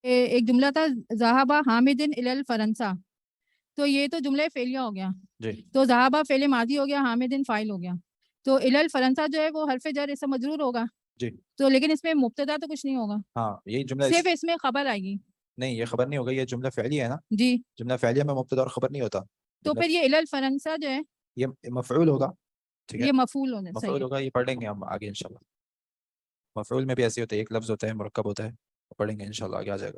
ایک جملہ تھا ذہبہ حامدن الل فرنسا، تو یہ تو جملہ فعلیہ ہو گیا جی تو ذہبہ فعل ماضی ہو گیا، حامدن فاعل ہو گیا، تو الل فرنسا جو ہے وہ حرف جر اسم مجرور ہوگا جی تو، لیکن اس میں مبتدا تو کچھ نہیں ہوگا، ہاں یہی جملہ صرف اس میں خبر آئے گی. نہیں یہ خبر نہیں ہوگا، یہ جملہ فعلی ہے نا. جی جملہ فعلیہ میں مبتدا اور خبر نہیں ہوتا. تو پھر یہ الل فرنسا جو ہے یہ مفعول ہوگا. ٹھیک ہے یہ مفعول ہونا صحیح مفعول ہے. ہوگا، یہ پڑھ لیں گے ہم آگے انشاءاللہ. مفعول میں بھی ایسے ہوتے ہیں، ایک لفظ ہوتا ہے مرکب ہوتا ہے، پڑھیں گے انشاءاللہ آگے آ جائے گا.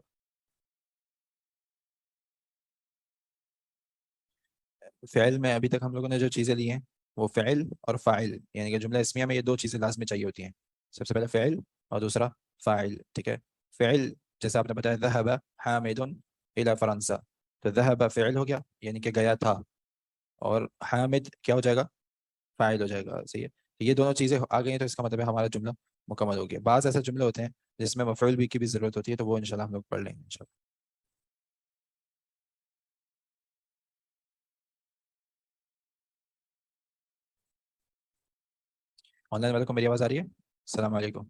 فعل میں ابھی تک ہم لوگوں نے جو چیزیں لی ہیں وہ فعل اور فاعل، یعنی کہ جملہ اسمیہ میں یہ دو چیزیں لازمی چاہیے ہوتی ہیں. سب سے پہلے فعل اور دوسرا فاعل. ٹھیک ہے فعل جیسے آپ نے بتایا ذهب حامد الى فرنسا، تو ذهب فعل ہو گیا یعنی کہ گیا تھا، اور حامد کیا ہو جائے گا؟ فاعل ہو جائے گا. صحیح ہے، یہ دونوں چیزیں آ گئی ہیں تو اس کا مطلب ہے ہمارا جملہ مکمل ہو گیا. بعض ایسے جملے ہوتے ہیں جس میں مفعول بھی کی بھی ضرورت ہوتی ہے، تو وہ انشاءاللہ ہم لوگ پڑھ لیں گے انشاءاللہ. آن لائن والوں کو میری آواز آ رہی ہے؟ السلام علیکم.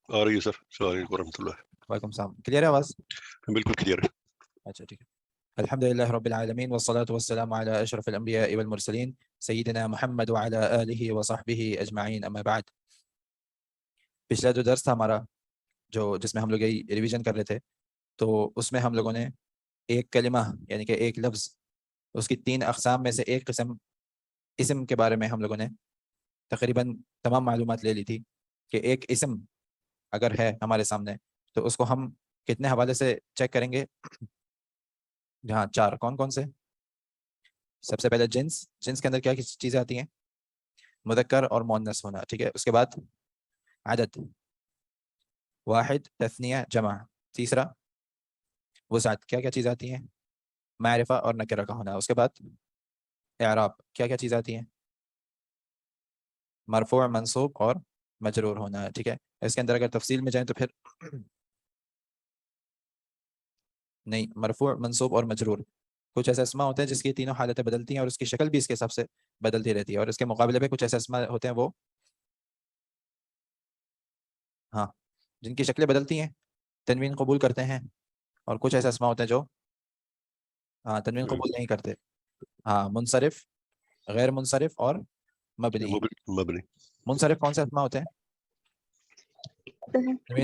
آ رہی ہے سر. السلام علیکم ورحمۃ اللہ. وعلیکم السلام. کلیئر ہے آواز؟ بالکل کلیئر ہے. اچھا ٹھیک ہے. الحمد لله رب العالمين والصلاة والسلام على أشرف الأنبياء والمرسلين سيدنا محمد وعلى آله وصحبه أجمعين. أما بعد، پچھلا جو درس تھا ہمارا جس میں ہم لوگ یہی ریویژن کر رہے تھے، تو اس میں ہم لوگوں نے ایک کلمہ یعنی کہ ایک لفظ، اس کی 3 اقسام میں سے ایک قسم اسم کے بارے میں ہم لوگوں نے تقریباً تمام معلومات لے لی تھی کہ ایک اسم اگر ہے ہمارے سامنے تو اس کو ہم کتنے حوالے سے چیک کریں گے. جہاں 4. کون کون سے؟ سب سے پہلے جنس کے اندر کیا چیزیں آتی ہیں؟ مذکر اور مؤنث ہونا. ٹھیک ہے، اس کے بعد عدد، واحد، تثنیہ، جمع. تیسرا وسعت، کیا کیا چیزیں آتی ہیں؟ معرفہ اور نکرہ کا ہونا. اس کے بعد اعراب، کیا کیا چیزیں آتی ہیں؟ مرفوع، منصوب اور مجرور ہونا. ٹھیک ہے، اس کے اندر اگر تفصیل میں جائیں تو پھر نہیں، مرفوع، منصوب اور مجرور کچھ ایسے اسماء ہوتے ہیں جس کی تینوں حالتیں بدلتی ہیں اور اس کی شکل بھی اس کے حساب سے بدلتی رہتی ہے، اور اس کے مقابلے میں کچھ ایسے اسماء ہوتے ہیں وہ ہاں جن کی شکلیں بدلتی ہیں، تنوین قبول کرتے ہیں، اور کچھ ایسے اسماء ہوتے ہیں جو تنوین قبول نہیں کرتے. منصرف، غیر منصرف اور مبنی. مبنی. منصرف کون سے اسماء ہوتے ہیں؟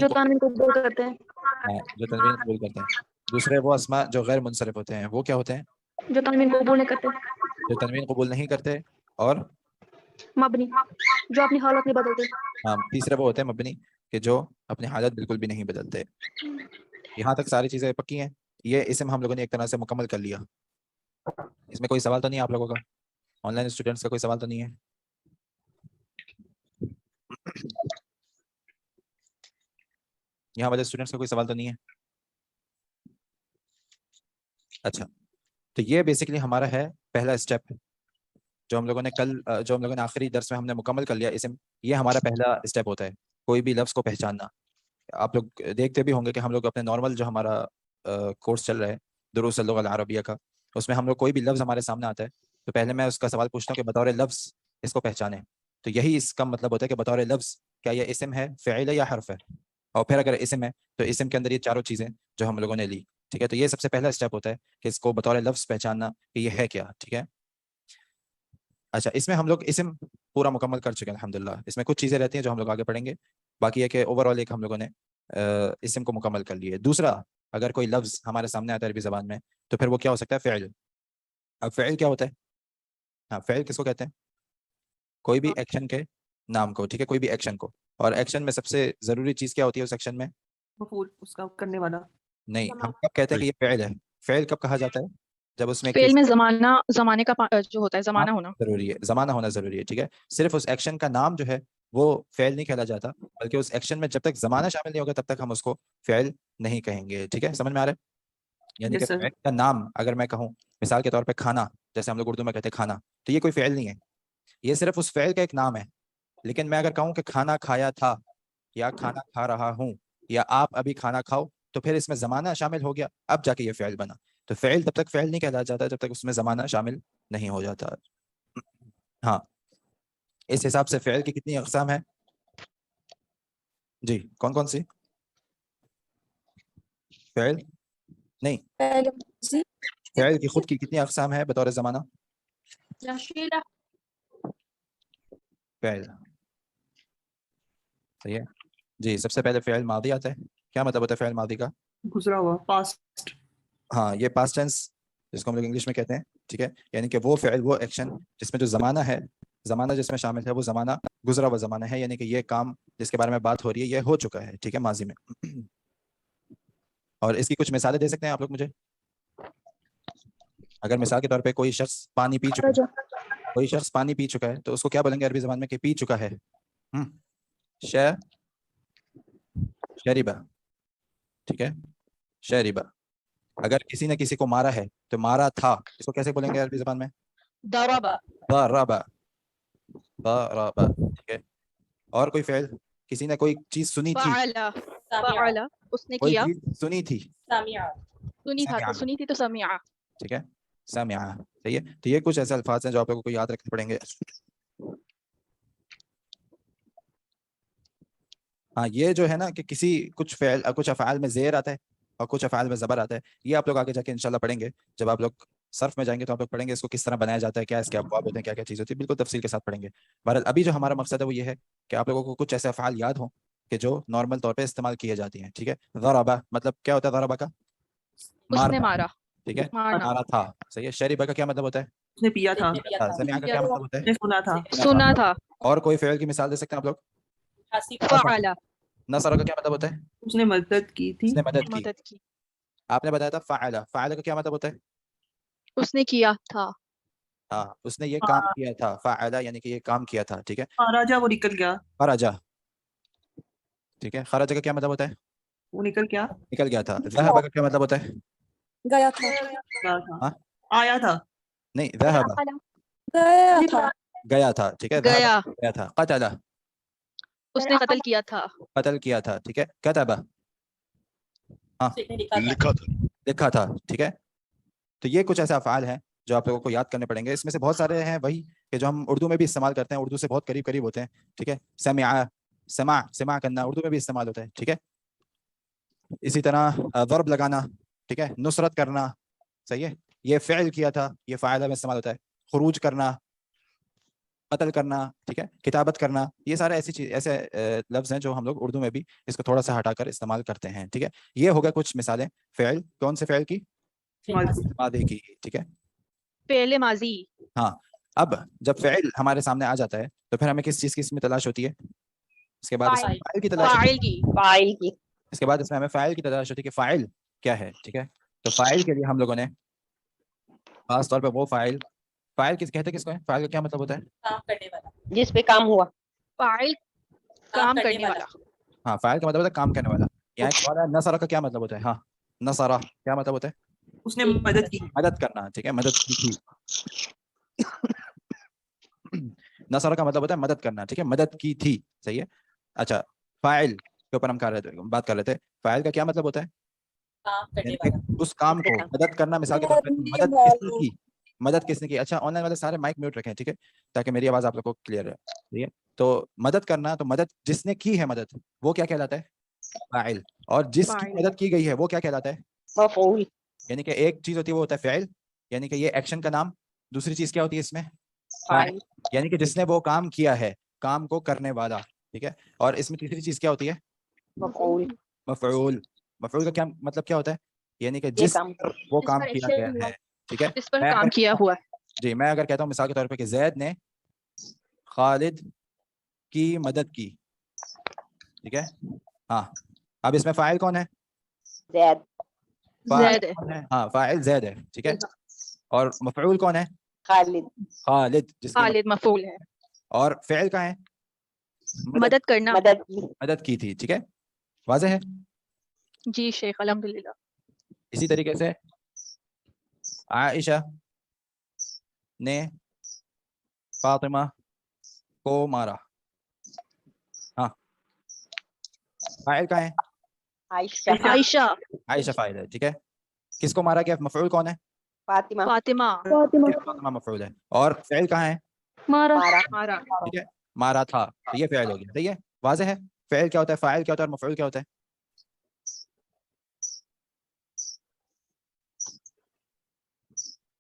جو تنوین قبول کرتے ہیں. جو تنوین قبول کرتے ہیں. دوسرے وہ اسماء جو غیر منصرف ہوتے ہیں، وہ کیا ہوتے ہیں؟ جو تنوین قبول نہیں کرتے. جو تنوین قبول نہیں کرتے. اور مبنی، جو اپنی حالت نہیں بدلتے. تیسرے وہ ہوتے ہیں مبنی، کہ جو اپنی حالت بالکل بھی نہیں بدلتے. یہاں تک ساری چیزیں پکی ہیں. یہ اسم ہم لوگوں نے ایک طرح سے مکمل کر لیا. اس میں کوئی سوال تو نہیں آپ لوگوں کا؟ آن لائن اسٹوڈنٹس کا کوئی سوال تو نہیں ہے؟ یہاں والے اسٹوڈنٹس کا کوئی سوال تو نہیں ہے؟ اچھا، تو یہ بیسیکلی ہمارا ہے پہلا اسٹیپ جو ہم لوگوں نے آخری درس میں ہم نے مکمل کر لیا. اسم یہ ہمارا پہلا اسٹیپ ہوتا ہے، کوئی بھی لفظ کو پہچاننا. آپ لوگ دیکھتے بھی ہوں گے کہ ہم لوگ اپنے نارمل جو ہمارا کورس چل رہا ہے دروس اللغہ العربیہ کا، اس میں ہم لوگ کوئی بھی لفظ ہمارے سامنے آتا ہے تو پہلے میں اس کا سوال پوچھتا ہوں کہ بطور لفظ اس کو پہچانے. تو یہی اس کا مطلب ہوتا ہے کہ بطور لفظ کیا یہ اسم ہے، فعل ہے یا حرف ہے. اور پھر اگر اسم ہے تو اسم کے اندر یہ چاروں چیزیں جو ہم لوگوں نے لی. ٹھیک ہے، تو یہ سب سے پہلا اسٹیپ ہوتا ہے کہ اس کو بطور لفظ پہچاننا کہ یہ ہے کیا. ٹھیک ہے، اچھا اس میں ہم لوگ اسم پورا مکمل کر چکے ہیں الحمدللہ. اس میں کچھ چیزیں رہتی ہیں جو ہم لوگ آگے پڑھیں گے، باقی ہے کہ اوور آل ایک ہم لوگوں نے اسم کو مکمل کر لیے. دوسرا، اگر کوئی لفظ ہمارے سامنے آتا ہے عربی زبان میں تو پھر وہ کیا ہو سکتا ہے؟ فعل. اب فعل کیا ہوتا ہے؟ فعل کس کو کہتے ہیں؟ کوئی بھی ایکشن کے نام کو. ٹھیک ہے، کوئی بھی ایکشن کو. اور ایکشن میں سب سے ضروری چیز کیا ہوتی ہے اس ایکشن میں؟ مفعول، اس کا کرنے والا. نہیں، ہم کب کہتے ہیں کہ یہ فعل ہے؟ فعل کب کہا جاتا ہے؟ جب اس میں فعل میں زمانے کا جو ہوتا ہے زمانہ ہونا ضروری ہے، زمانہ ہونا ضروری ہے. ٹھیک ہے، صرف اس ایکشن کا نام جو ہے وہ فعل نہیں کہلا جاتا، بلکہ اس ایکشن میں جب تک زمانہ شامل نہیں ہوگا تب تک ہم اس کو فعل نہیں کہیں گے. ٹھیک ہے، سمجھ میں آ رہا ہے؟ یعنی کہ فعل کا نام اگر میں کہوں مثال کے طور پہ کھانا، جیسے ہم لوگ اردو میں کہتے ہیں کھانا، تو یہ کوئی فعل نہیں ہے، یہ صرف اس فعل کا ایک نام ہے. لیکن میں اگر کہوں کہ کھانا کھایا تھا، یا کھانا کھا رہا ہوں، یا آپ ابھی کھانا کھاؤ، تو پھر اس میں زمانہ شامل ہو گیا، اب جا کے یہ فعل بنا. تو فعل تب تک فعل نہیں کہلایا جاتا جب تک اس میں زمانہ شامل نہیں ہو جاتا. اس حساب سے فعل کی کتنی اقسام ہیں؟ جی کون کون سی؟ فعل نہیں، فعل کی خود کی کتنی اقسام ہے بطور زمانہ؟ فعل صحیح ہے جی. سب سے پہلے فعل ماضی آتا ہے. کیا مطلب ہوتا ہے فعل ماضی کا؟ گزرا ہوا پاسٹ. ہاں یہ پاسٹ ٹینس جس کو ہم لوگ انگلش میں کہتے ہیں. ٹھیک ہے، یعنی کہ وہ فعل وہ ایکشن جس میں جو زمانہ ہے، زمانہ جس میں شامل ہے وہ زمانہ گزرا ہوا زمانہ ہے، یعنی کہ یہ کام جس کے بارے میں بات ہو رہی ہے یہ ہو چکا ہے. ٹھیک ہے، ماضی میں. اور اس کی کچھ مثالیں دے سکتے ہیں آپ لوگ مجھے؟ اگر مثال کے طور پہ کوئی شخص پانی پی چکا ہے، کوئی شخص پانی پی چکا ہے تو اس کو کیا بولیں گے عربی زبان میں کہ پی چکا ہے؟ شریبا. ٹھیک ہے، شریبا. اگر کسی نے کسی کو مارا ہے تو مارا تھا، اس کو کیسے بولیں گے عربی زبان میں؟ ضربا. ضربا. ضربا. ٹھیک ہے. اور کوئی فعل، کسی نے کوئی چیز سنی تھی، فعل اس نے کوئی کیا. چیز سنی تھی. سنی تھی تو سمعا. ٹھیک ہے، سمعا. صحیح ہے. تو یہ کچھ ایسے الفاظ ہیں جو آپ لوگوں کو یاد رکھنے پڑیں گے. ہاں یہ جو ہے نا کہ کچھ فعل کچھ افعال میں زیر آتا ہے اور کچھ افعال میں زبر آتا ہے، یہ آپ لوگ آگے جا کے انشاءاللہ پڑھیں گے. جب آپ لوگ صرف میں جائیں گے تو آپ لوگ پڑھیں گے اس کو کس طرح بنایا جاتا ہے، کیا اس کے ابواب ہوتے ہیں، کیا کیا چیز ہوتی ہے، بالکل تفصیل کے ساتھ پڑھیں گے. بہرحال ابھی جو ہمارا مقصد ہے وہ یہ ہے کہ آپ لوگوں کو کچھ ایسے افعال یاد ہوں کہ جو نارمل طور پہ استعمال کیے جاتی ہیں. ٹھیک ہے. ضربا مطلب کیا ہوتا ہے؟ ضربا کا اس نے مارنا. مارا. ٹھیک ہے، مارنا. مارا تھا. صحیح ہے. شریبا کا کیا مطلب ہوتا ہے؟ اس نے پیا تھا. سمعا کا کیا مطلب ہوتا اس نے ہے؟ سنا تھا. سنا تھا. اور کوئی فعل کی مثال دے سکتے ہیں آپ لوگ؟ فعل نصر کا کیا مطلب ہوتا ہے؟ اس نے مدد کی تھی. اس نے مدد کی. مدد کی. آپ نے بتایا تھا فعل. فعل کا کیا مطلب ہوتا ہے؟ اس نے کیا تھا. ہاں اس نے یہ کام کیا تھا. فعل یعنی کہ یہ کام کیا تھا. ٹھیک ہے. راجا وہ نکل گیا. خرجا. ٹھیک ہے. خرج کا کیا مطلب ہوتا ہے؟ وہ نکل گیا. نکل گیا تھا. ذهب کا کیا مطلب ہوتا ہے؟ گیا تھا. گیا تھا. ہاں آیا تھا. نہیں، ذهب گیا تھا. گیا تھا. ٹھیک ہے. گیا. ذهب گیا تھا. قتل اس نے قتل کیا تھا. قتل کیا تھا. ٹھیک ہے. كتب ہاں لکھا تھا. لکھا تھا. ٹھیک ہے. تو یہ کچھ ایسے افعال ہیں جو آپ لوگوں کو یاد کرنے پڑیں گے. اس میں سے بہت سارے ہیں وہی کہ جو ہم اردو میں بھی استعمال کرتے ہیں، اردو سے بہت قریب قریب ہوتے ہیں. ٹھیک ہے. سماع کرنا اردو میں بھی استعمال ہوتا ہے. ٹھیک ہے. اسی طرح ضرب لگانا. ٹھیک ہے. نصرت کرنا. صحیح ہے. یہ فعل کیا تھا، یہ فاعل میں استعمال ہوتا ہے. خروج کرنا، قتل کرنا. ٹھیک ہے. کتابت کرنا. یہ سارے ایسے لفظ ہیں جو ہم لوگ اردو میں بھی اس کو تھوڑا سا ہٹا کر استعمال کرتے ہیں. ٹھیک ہے. یہ ہو گیا کچھ مثالیں فعل. کون سے فعل کی؟ ماضی کی. ٹھیک ہے. فعل ماضی. ہاں اب جب فعل ہمارے سامنے آ جاتا ہے تو پھر ہمیں کس چیز کی اس میں تلاش ہوتی ہے؟ اس کے بعد اس میں فاعل کی تلاش ہوتی ہے. فاعل کی. اس کے بعد اس میں ہمیں فاعل کی تلاش ہوتی ہے کہ فاعل کیا ہے. ٹھیک ہے. تو فاعل کے لیے ہم لوگوں نے خاص طور پہ وہ فاعل کس کہتے ہیں کس کو ہے؟ فاعل کا کیا مطلب ہوتا ہے؟ کام کرنے والا. جس پہ کام ہوا. فاعل کام کرنے والا. ہاں فاعل کا مطلب ہوتا ہے کام کرنے والا. یہاں ایک سوال ہے نصر کا کیا مطلب ہوتا ہے؟ ہاں نصر کیا مطلب ہوتا ہے؟ اس نے مدد کی. مدد کرنا. ٹھیک ہے. مدد کی تھی. نصر کا مطلب ہوتا ہے مدد کرنا. ٹھیک ہے. مدد کی تھی. صحیح ہے. اچھا فاعل کے اوپر ہم بات کر رہے تھے. فاعل کا کیا مطلب ہوتا ہے؟ کام کرنے یعنی کہ والا. اس کام کو مدد کرنا. مثال کے طور پہ مدد کس نے کی؟ مدد کس نے کی؟ اچھا آن لائن والے سارے مائک میوٹ رکھیں. ٹھیک ہے، تاکہ میری آواز آپ لوگ کو کلیئر ہے. ٹھیک ہے. تو مدد کرنا، تو مدد جس نے کی ہے مدد وہ کیا کہلاتا ہے؟ فاعل. اور جس کی فاعل. مدد کی گئی ہے وہ کیا کہلاتا ہے؟ مفعول. یعنی کہ ایک چیز ہوتی ہے وہ ہوتا ہے فعل، یعنی کہ یہ ایکشن کا نام. دوسری چیز کیا ہوتی ہے اس میں؟ فاعل. یعنی کہ جس نے وہ کام کیا ہے، کام کو کرنے والا. ٹھیک ہے. اور اس میں تیسری چیز کیا ہوتی ہے؟ مفعول. مفعول. مفعول کا کیا مطلب کیا ہوتا ہے؟ یعنی کہ جس پر وہ کام کیا گیا ہے. ٹھیک ہے. جس پر میں کام اگر کیا ہوا. جی میں اگر کہتا ہوں مثال کے طور پہ کہ زید نے خالد کی مدد کی. ٹھیک ہے. ہاں اب اس میں فاعل کون ہے؟ زید. فاعل زید. کون ہے؟ ہاں فاعل زید ہے. ٹھیک ہے. اور مفعول کون ہے؟ خالد. خالد جس کی خالد مفعول ہے. اور فعل کا ہے؟ مدد کرنا. مدد کی تھی. ٹھیک ہے. واضح ہے. جی شیخ الحمدللہ. اسی طریقے سے عائشہ نے فاطمہ کو مارا. ہاں فاعل کا ہے؟ عائشہ. عائشہ. عائشہ فاعل ہے. ٹھیک ہے. کس کو مارا گیا؟ مفعول کون ہے؟ فاطمہ. فاطمہ. فاطمہ مفعول ہے. اور فعل کہاں ہے؟ مارا. مارا. ٹھیک ہے. مارا تھا. تو یہ فعل ہو گیا. صحیح ہے. واضح ہے. فعل کیا ہوتا ہے، فاعل کیا ہوتا ہے، اور مفعول کیا ہوتا ہے؟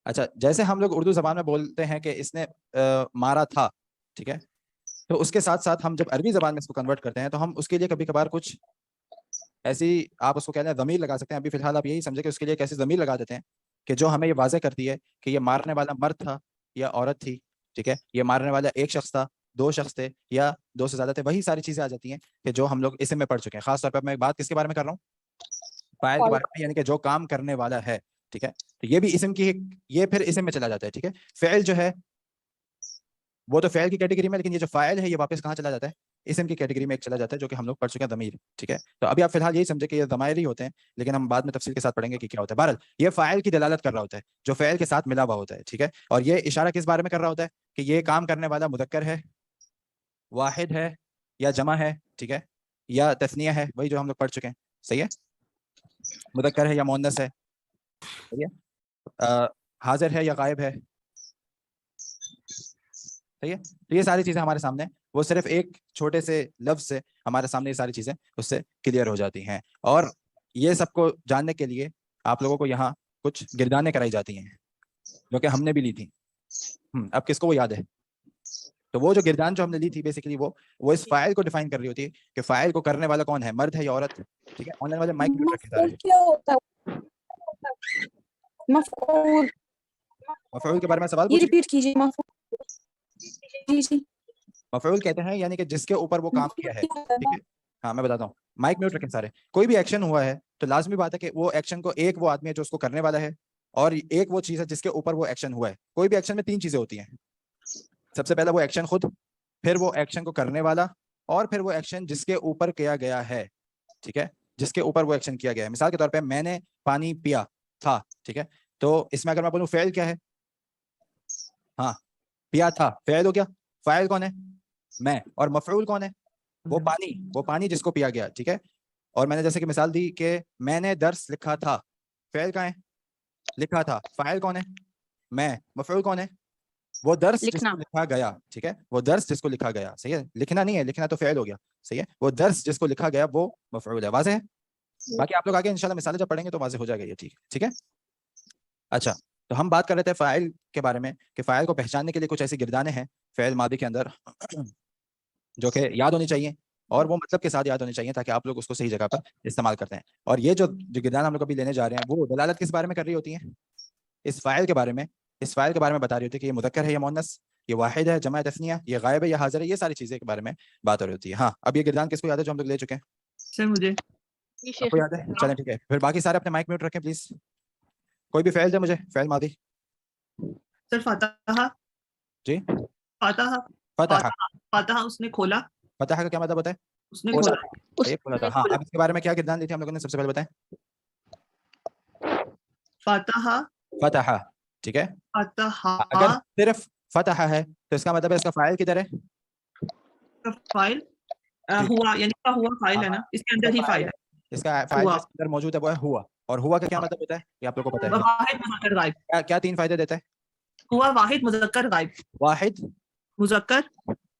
اچھا جیسے ہم لوگ اردو زبان میں بولتے ہیں کہ اس نے مارا تھا, ٹھیک ہے, تو اس کے ساتھ ساتھ ہم جب عربی زبان میں اس کو کنورٹ کرتے ہیں تو ہم اس کے لیے کبھی کبھار کچھ ایسی, آپ اس کو کہتے ہیں ضمیر لگا سکتے ہیں. ابھی فی الحال آپ یہی سمجھے کہ اس کے لیے کیسی ضمیر لگا دیتے ہیں کہ جو ہمیں یہ واضح کرتی ہے کہ یہ مارنے والا مرد تھا یا عورت تھی, ٹھیک ہے, یہ مارنے والا ایک شخص تھا, دو شخص تھے یا دو سے زیادہ تھے. وہی ساری چیزیں آ جاتی ہیں کہ جو ہم لوگ اسم میں پڑھ چکے ہیں. خاص طور پر میں بات کس کے بارے میں کر رہا ہوں؟ فاعل کے بارے میں, یعنی کہ جو کام کرنے والا ہے, ٹھیک ہے. تو یہ بھی اسم کی, یہ پھر اسم میں چلا جاتا ہے, ٹھیک ہے. فعل جو ہے وہ تو فعل کی کیٹیگری میں, لیکن یہ جو فاعل ہے یہ واپس کہاں چلا جاتا ہے؟ اسم کی کیٹیگری میں ایک چلا جاتا ہے جو کہ ہم لوگ پڑھ چکے ہیں, ضمیر, ٹھیک ہے. تو ابھی آپ فی الحال یہی سمجھے کہ یہ ضمائر ہی ہوتے ہیں, لیکن ہم بعد میں تفصیل کے ساتھ پڑھیں گے کہ کیا ہوتا ہے. بہرحال یہ فاعل کی دلالت کر رہا ہوتا ہے, جو فعل کے ساتھ ملا ہوا ہوتا ہے, ٹھیک ہے. اور یہ اشارہ کس بارے میں کر رہا ہوتا ہے کہ یہ کام کرنے والا مذکر ہے, واحد ہے یا جمع ہے, ٹھیک ہے, یا تثنیہ ہے, وہی جو ہم لوگ پڑھ چکے ہیں, صحیح ہے. مذکر ہے یا مؤنث ہے, صحیح ہے, حاضر ہے یا غائب ہے, صحیح ہے. تو یہ ساری چیزیں ہمارے سامنے, وہ صرف ایک چھوٹے سے لفظ سے ہمارے سامنے یہ ساری چیزیں اس سے کلیئر ہو جاتی ہیں. اور یہ سب کو جاننے کے لیے آپ لوگوں کو یہاں کچھ گردانیں کرائی جاتی ہیں جو کہ ہم نے بھی لی تھی. اب کس کو وہ یاد ہے؟ تو وہ جو گردان جو ہم نے لی تھی بیسیکلی وہ اس فاعل کو ڈیفائن کر رہی ہوتی ہے کہ فاعل کو کرنے والا کون ہے, مرد ہے یا عورت, ٹھیک ہے. آن لائن والے مائک میوٹ رکھے جا رہے ہیں. کیا ہوتا ہے؟ مفعول. مفعول کے بارے میں سوال یہ پوچھیں. ریپیٹ کیجیے. مفعول. جی مفعول کہتے ہیں یعنی کہ جس کے اوپر وہ کام کیا ہے, ٹھیک ہے. ہاں میں بتاتا ہوں, مائک میوٹ رکھیں سارے. کوئی بھی ایکشن ہوا ہے تو لازمی بات ہے کہ وہ ایکشن کو ایک وہ آدمی ہے جو اس کو کرنے والا ہے, اور ایک وہ چیز ہے جس کے اوپر وہ ایکشن ہوا ہے. کوئی بھی ایکشن میں تین چیزیں ہوتی ہیں. سب سے پہلا وہ ایکشن خود, پھر وہ ایکشن کو کرنے والا, اور پھر وہ ایکشن جس کے اوپر کیا گیا ہے, ٹھیک ہے, جس کے اوپر وہ ایکشن کیا گیا ہے. مثال کے طور پہ میں نے پانی پیا تھا, ٹھیک ہے. تو اس میں اگر میں بولوں فعل کیا ہے, ہاں پیا تھا فعل ہو گیا. فاعل کون ہے؟ میں. اور مفعول کون ہے؟ وہ پانی جس کو پیا گیا, ٹھیک ہے. اور میں نے جیسے کہ مثال دی کہ میں نے درس لکھا تھا, فعل کہاں ہے؟ لکھا تھا. فاعل کون ہے؟ میں. مفعول کون ہے؟ وہ درس جس لکھنا. کو لکھا گیا, ٹھیک ہے. وہ درس جس کو لکھا گیا, صحیح ہے. لکھنا نہیں ہے, لکھنا تو فعل ہو گیا, صحیح ہے. وہ درس جس کو لکھا گیا وہ مفعول ہے. واضح ہے؟ باقی آپ لوگ آگے انشاءاللہ مثالیں جب پڑھیں گے تو واضح ہو جائے گا یہ, ٹھیک ہے. اچھا تو ہم بات کر رہے تھے فاعل کے بارے میں کہ فاعل کو پہچاننے کے لیے کچھ ایسی گردانیں ہیں فعل ماضی کے اندر جو کہ یاد ہونی چاہیے, اور وہ مطلب کے ساتھ یاد ہونی چاہیے تاکہ آپ لوگ اس کو صحیح جگہ پر استعمال کرتے ہیں. اور یہ جو گردان ہم لوگ ابھی لینے جا رہے ہیں وہ دلالت کس بارے میں کر رہی ہوتی ہیں؟ اس فاعل کے بارے میں. اس فاعل کے بارے میں بتا رہی ہوتی ہے کہ یہ مذکر ہے یا مؤنث, یہ واحد ہے جمع تثنیہ, یہ غائب ہے یا حاضر ہے. یہ ساری چیزیں کے بارے میں بات ہو رہی ہوتی ہے. ہاں اب یہ گردان کس کو یاد ہے جو ہم لوگ لے چکے ہیں؟ سر مجھے یہ آپ شیخ کو یاد ہے؟ چلیں ٹھیک ہے, پھر باقی سارے اپنے مائک میوٹ رکھیں پلیز. کوئی بھی فعل دے مجھے, فعل ماضی. سر فاتحہ. جی فاتحہ. فتح. فاتحہ اس نے کھولا. فتح کا کیا مطلب ہوتا ہے؟ اس نے کھولا. کھولا. یہ کھولا تھا. ہاں اب اس کے بارے میں کیا گردان لی تھی ہم لوگوں نے, سب سے پہلے بتائیں. فاتحہ. فتح, ٹھیک ہے. فاتحہ اگر صرف فتح ہے تو اس کا مطلب ہے اس کا فاعل کدھر ہے؟ کا فائل جی. ہوا, یعنی کا ہوا فائل ہے نا, اس کے اندر ہی فائل ہے. اس کا فاعل ہوا. جس کے اندر موجود ہے وہ ہے ہوا. اور ہوا کا کیا مطلب ہوتا ہے یہ آپ لوگوں کو پتہ ہے. واحد مذکر غائب. کیا تین فائدے دیتا ہے؟ ہوا واحد مذکر غائب. واحد مذکر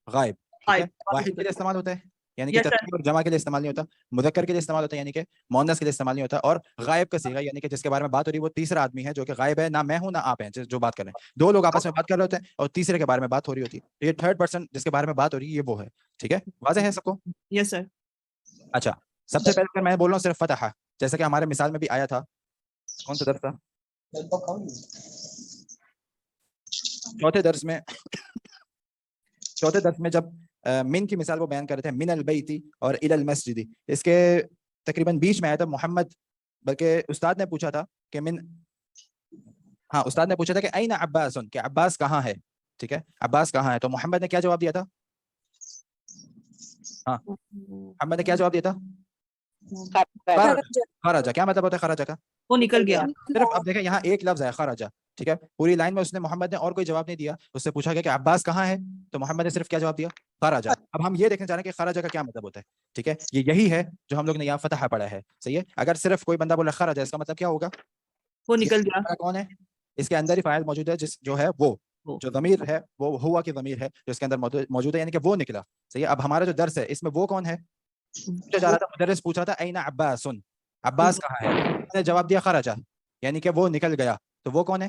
غائب, ٹھیک ہے. غائب. واحد کے لیے استعمال ہوتا ہے یعنی کہ Yes, sir. تثنیہ اور جمع کے لیے استعمال نہیں ہوتا. مذکر کے لیے استعمال ہوتا ہے یعنی کہ مؤنث کے لیے استعمال نہیں ہوتا. اور غائب کا صیغہ یعنی کہ جس کے بارے میں بات ہو رہی ہے وہ تیسرا آدمی ہے جو کہ غائب ہے, نہ میں ہوں نہ آپ ہیں جو بات کر رہے ہیں. دو لوگ آپس میں بات کر رہے ہوتے ہیں اور تیسرے کے بارے میں بات ہو رہی ہوتی ہے. یہ تھرڈ پرسن جس کے بارے میں بات ہو رہی ہے یہ وہ ہے, ٹھیک ہے. واضح ہے سب کو؟ یس سر. اچھا سب سے پہلے اگر میں بول رہا ہوں صرف فتح, جیسا کہ ہمارے مثال میں بھی آیا تھا, کون سا درس تھا؟ چوتھے درس میں جب من کی مثال وہ بیان کر رہے تھے, من البیتی اور الی المسجد, اس کے تقریباً بیچ میں آیا تھا محمد, بلکہ استاد نے پوچھا تھا کہ استاد نے پوچھا تھا کہ این عباس, کہ عباس کہاں ہے, ٹھیک ہے. عباس کہاں ہے, تو محمد نے کیا جواب دیا تھا؟ ہاں محمد نے کیا جواب دیا تھا؟ خرجہ. کیا مطلب ہوتا ہے خرجہ کا؟ وہ نکل گیا. صرف اب دیکھیں یہاں ایک لفظ ہے خرجہ, ٹھیک ہے. پوری لائن میں اس نے محمد نے اور کوئی جواب نہیں دیا. اس سے پوچھا گیا کہ عباس کہاں ہے, تو محمد نے صرف کیا جواب دیا؟ خرجہ. اب ہم یہ دیکھنا چاہ رہے ہیں کہ خرجہ کا کیا مطلب ہوتا ہے, ٹھیک ہے. یہ یہی ہے جو ہم لوگ نے یہاں فتح پڑھا ہے, صحیح ہے. اگر صرف کوئی بندہ بولا خرجہ, اس کا مطلب کیا ہوگا؟ وہ نکل گیا. کون ہے اس کے اندر ہی فاعل موجود ہے, جس جو ہے وہ جو ضمیر ہے وہ ہوا کی ضمیر ہے جو اس کے اندر موجود ہے, یعنی کہ وہ نکلا, صحیح ہے. اب ہمارا جو درس ہے اس میں وہ کون ہے پوچھا جا رہا تھا. مدرس پوچھ رہا تھا این عباس, عباس کہاں ہے, میں نے جواب دیا خرجہ, یعنی کہ وہ نکل گیا. تو وہ کون ہے؟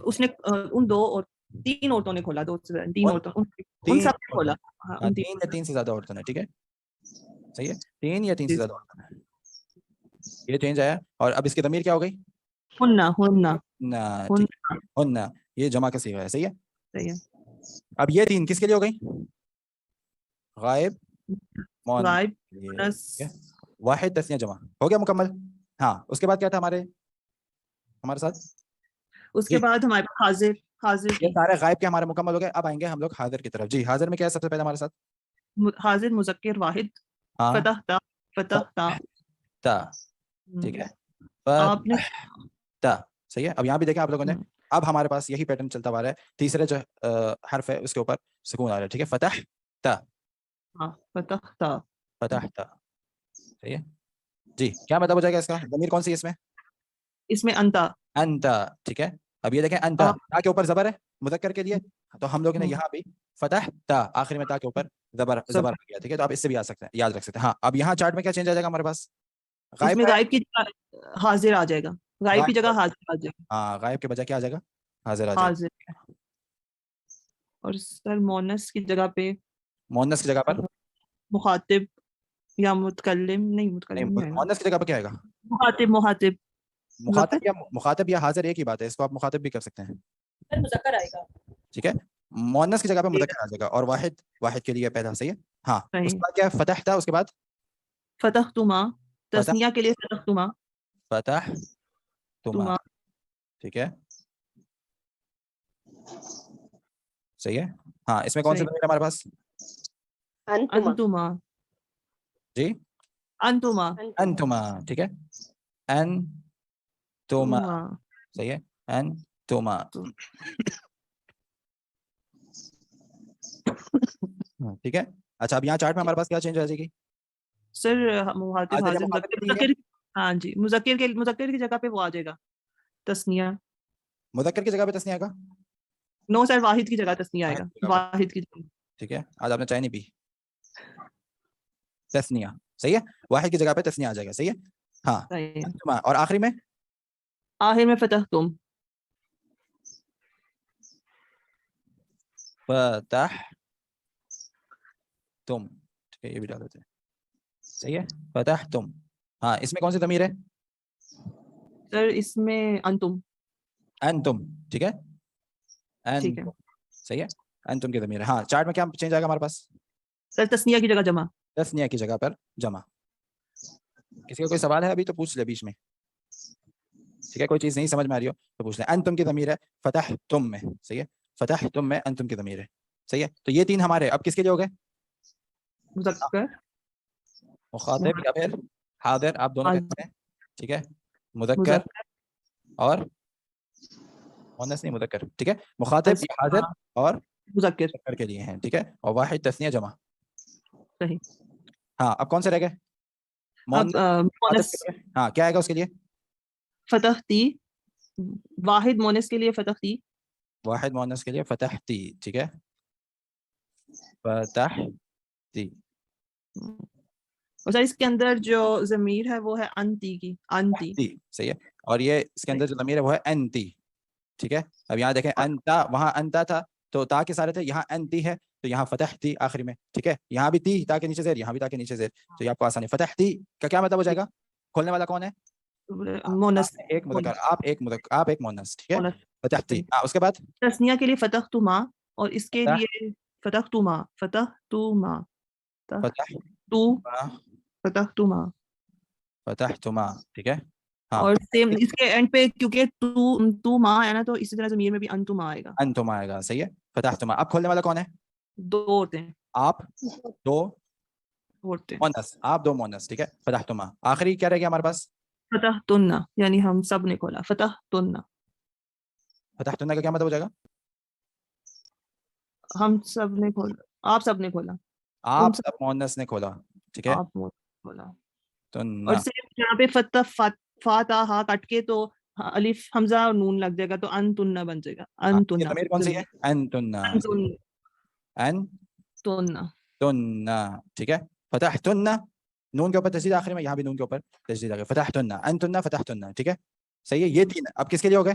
اس نے ان دو اور تین عورتوں نے کھولا, دو سے تین عورتوں, ان تین سب نے کھولا. ہاں, ہاں, ان تین یا تین سے زیادہ عورتوں نے, ٹھیک ہے صحیح ہے, تین یا تین سے زیادہ عورتوں نے, یہ چینج آیا. اور اب اس کی ضمیر کیا ہو گئی؟ ہننا, ہننا, نہ, ٹھیک ہے, ہننا, یہ جمع کا صیغہ ہے, صحیح ہے. صحیح ہے. اب یہ تین کس کے لیے ہو گئی؟ غائب مؤنث غائب کے لیے, مؤنث, ٹھیک ہے. واحد تثنیہ جمع ہو گیا مکمل. ہاں, اس کے بعد کیا تھا ہمارے ساتھ؟ اس کے جی. بعد ہمارے پاس حاضر, حاضر یہ کی, سارے غائب کے ہمارے مکمل ہو گئے. اب آئیں گے ہم لوگ حاضر کی طرف. جی, حاضر میں کیا ہے سب سے پہلے ہمارے ساتھ؟ حاضر مذکر واحد, ہاں, فتح تا, فتح تا. تا, ٹھیک ہے, آپ نے تا, صحیح ہے. اب یہاں بھی دیکھیں آپ لوگوں نے, اب ہمارے پاس یہی پیٹرن چلتا ہوا رہا ہے. تیسرے جو حرف ہے اس کے اوپر سکون آ رہا ہے, ٹھیک ہے, فتح تا, فتح تا, فتح تا, صحیح ہے. جی, کیا مطلب ہو جائے گا اس کا؟ ضمیر کون سی ہے اس میں؟ اس میں انتا, انتا, ٹھیک ہے. اب یہ دیکھیں انتا, تا کے اوپر زبر ہے مذکر کے لیے, تو ہم لوگ نے یہاں بھی فتح تا, آخر میں تا کے اوپر زبر آ گیا, ٹھیک ہے. تو آپ اس سے بھی آ سکتے ہیں, یاد رکھ سکتے ہیں. ہاں, اب یہاں چارٹ میں کیا چینج آ جائے گا ہمارے پاس؟ اس میں غائب کی جگہ حاضر آ جائے گا, غائب کی جگہ حاضر آ جائے گا. ہاں, غائب کے بجائے کیا آ جائے گا؟ حاضر آ جائے گا. حاضر. اور سر مونس کی جگہ پہ مؤنث کی جگہ پر مخاطب یا متکلم, نہیں متکلم نہیں آئے گا, مؤنث کی جگہ پر کیا آئے گا؟ مخاطب, مخاطب, مخاطب یا حاضر ایک ہی بات ہے, اس کو آپ مخاطب بھی کر سکتے ہیں, پھر مذکر آئے گا. ٹھیک ہے. مؤنث کی جگہ پہ مذکر آ جائے گا, اور واحد, واحد کے لیے پہلا, صحیح ہے. ہاں, اس کے بعد کیا ہے؟ فتح تھا, اس کے بعد فتح تما, فتح, تسنیہ کے لیے فتح تما, فتح تما, ٹھیک ہے, صحیح ہے. ہاں, اس میں کون سے ضمیر ہے ہمارے پاس؟ انتما, انتما, جی, انتما, انتما, ٹھیک ہے, انتما, صحیح ہے, انتما, ٹھیک ہے. اچھا, اب یہاں چارٹ میں ہمارے پاس کیا چینج آ جائے گی؟ سر مخاطب, حاضر, مذکر, ہاں جی, مذکر کی جگہ پہ وہ آ جائے گا تسنیہ. مذکر کی جگہ پہ تسنیہ کا؟ نو سر, واحد کی جگہ تسنیہ آئے گا, واحد کی جگہ, ٹھیک ہے. آج آپ نے چائے نہیں پی. تسنیہ, صحیح ہے, واحد کی جگہ پہ تسنیہ آ جائے گا, صحیح ہے. ہاں, انتما, اور آخری میں آخر میں فتح تم, فتح تم, ٹھیک ہے, یہ بھی ڈال دیتے ہیں, صحیح ہے, فتح تم. ہاں, اس میں کون سی ضمیر ہے؟ سر اس میں انتم, انتم, ٹھیک ہے, ٹھیک ہے. انتم, صحیح ہے, انتم کی ضمیر ہے. ہاں, چارٹ میں کیا چینج آئے گا ہمارے پاس؟ سر تسنیہ کی جگہ جمع, تسنیہ کی جگہ پر جمع. کسی کا کوئی سوال ہے ابھی تو پوچھ لے بیچ میں, ٹھیک ہے, کوئی چیز نہیں سمجھ میں آ رہی ہو تو پوچھ لیں. انتم کی ضمیر ہے فتح تم میں, صحیح ہے, فتح تم میں انتم کی ضمیر ہے, صحیح ہے. تو یہ تین ہمارے اب کس کے لیے ہو گئے؟ مذکر, مخاطب یا پھر حاضر, آپ دونوں کہہ سکتے ہیں, ٹھیک ہے, مذکر اور مؤنث نہیں, مذکر, ٹھیک ہے, مخاطب یا حاضر اور مذکر کے لیے ہیں, ٹھیک ہے, اور واحد تثنیہ جمع, صحیح. ہاں, اب کون سے رہ گئے؟ ہاں, کیا آئے گا اس کے لیے؟ فتح تی, واحد مونس کے لیے فتح تی, واحد مؤنث کے لیے فتح تی, ٹھیک ہے, فتح تی. اور سر اس کے اندر جو ضمیر ہے وہ ہے انتی کی, انتی, صحیح ہے, اور یہ اس کے اندر جو ضمیر ہے وہ ہے انتی, ٹھیک ہے. اب یہاں دیکھیں انتا, وہاں انتا تھا تو تا کے سارے تھے, یہاں انتی ہے تو یہاں فتح تی آخری میں, ٹھیک ہے. یہاں بھی تی, تا کے نیچے زیر, یہاں بھی تا کے نیچے زیر, تو یہ آپ کو آسانی. فتح تی کا کیا مطلب ہو جائے گا؟ کھولنے والا کون ہے؟ مونس, ایک مذکر, آپ ایک مؤنث, ٹھیک ہے, فتح تی. اس کے بعد تسنیہ کے لیے فتح تما, اور اس کے لیے فتح تما, فتح تما, فتح تو, فتح تما, فتح تما, ٹھیک ہے. اور سیم اس کے اینڈ پہ کیونکہ تو ماں ہے نا, تو اسی طرح ضمیر میں بھی انتما آئے گا, انتما آئے گا, صحیح ہے, فتح تما. اب کھولنے والا کون ہے؟ دو ہوتے ہیں, آپ دو ہوتے ہیں, مؤنث, آپ دو مؤنث, ٹھیک ہے, فتح تما. آخری کیا رہ گیا ہمارے پاس؟ فتح تننا, یعنی ہم سب نے کھولا, فتح تننا. فتح تننا کا کیا مطلب ہو جائے گا؟ ہم سب نے کھولا, آپ سب نے کھولا, آپ سب مؤنث نے کھولا, ٹھیک ہے, آپ کھولا. تننا. اور صرف یہاں پہ فتح فاتحہ ہا کٹ کے تو الف حمزہ اور نون لگ جائے گا, تو انتننا بن جائے گا, انتننا. ضمیر کون سی ہے؟ انتننا, انتننا, ٹھیک ہے, فتح تننا, نون کے اوپر تشدید آخری میں, یہاں بھی نون کے اوپر تشدید آ گئی, فتح تننا, انتننا, فتح تننا, ٹھیک ہے, صحیح ہے. یہ تین اب کس کے لیے ہو گئے؟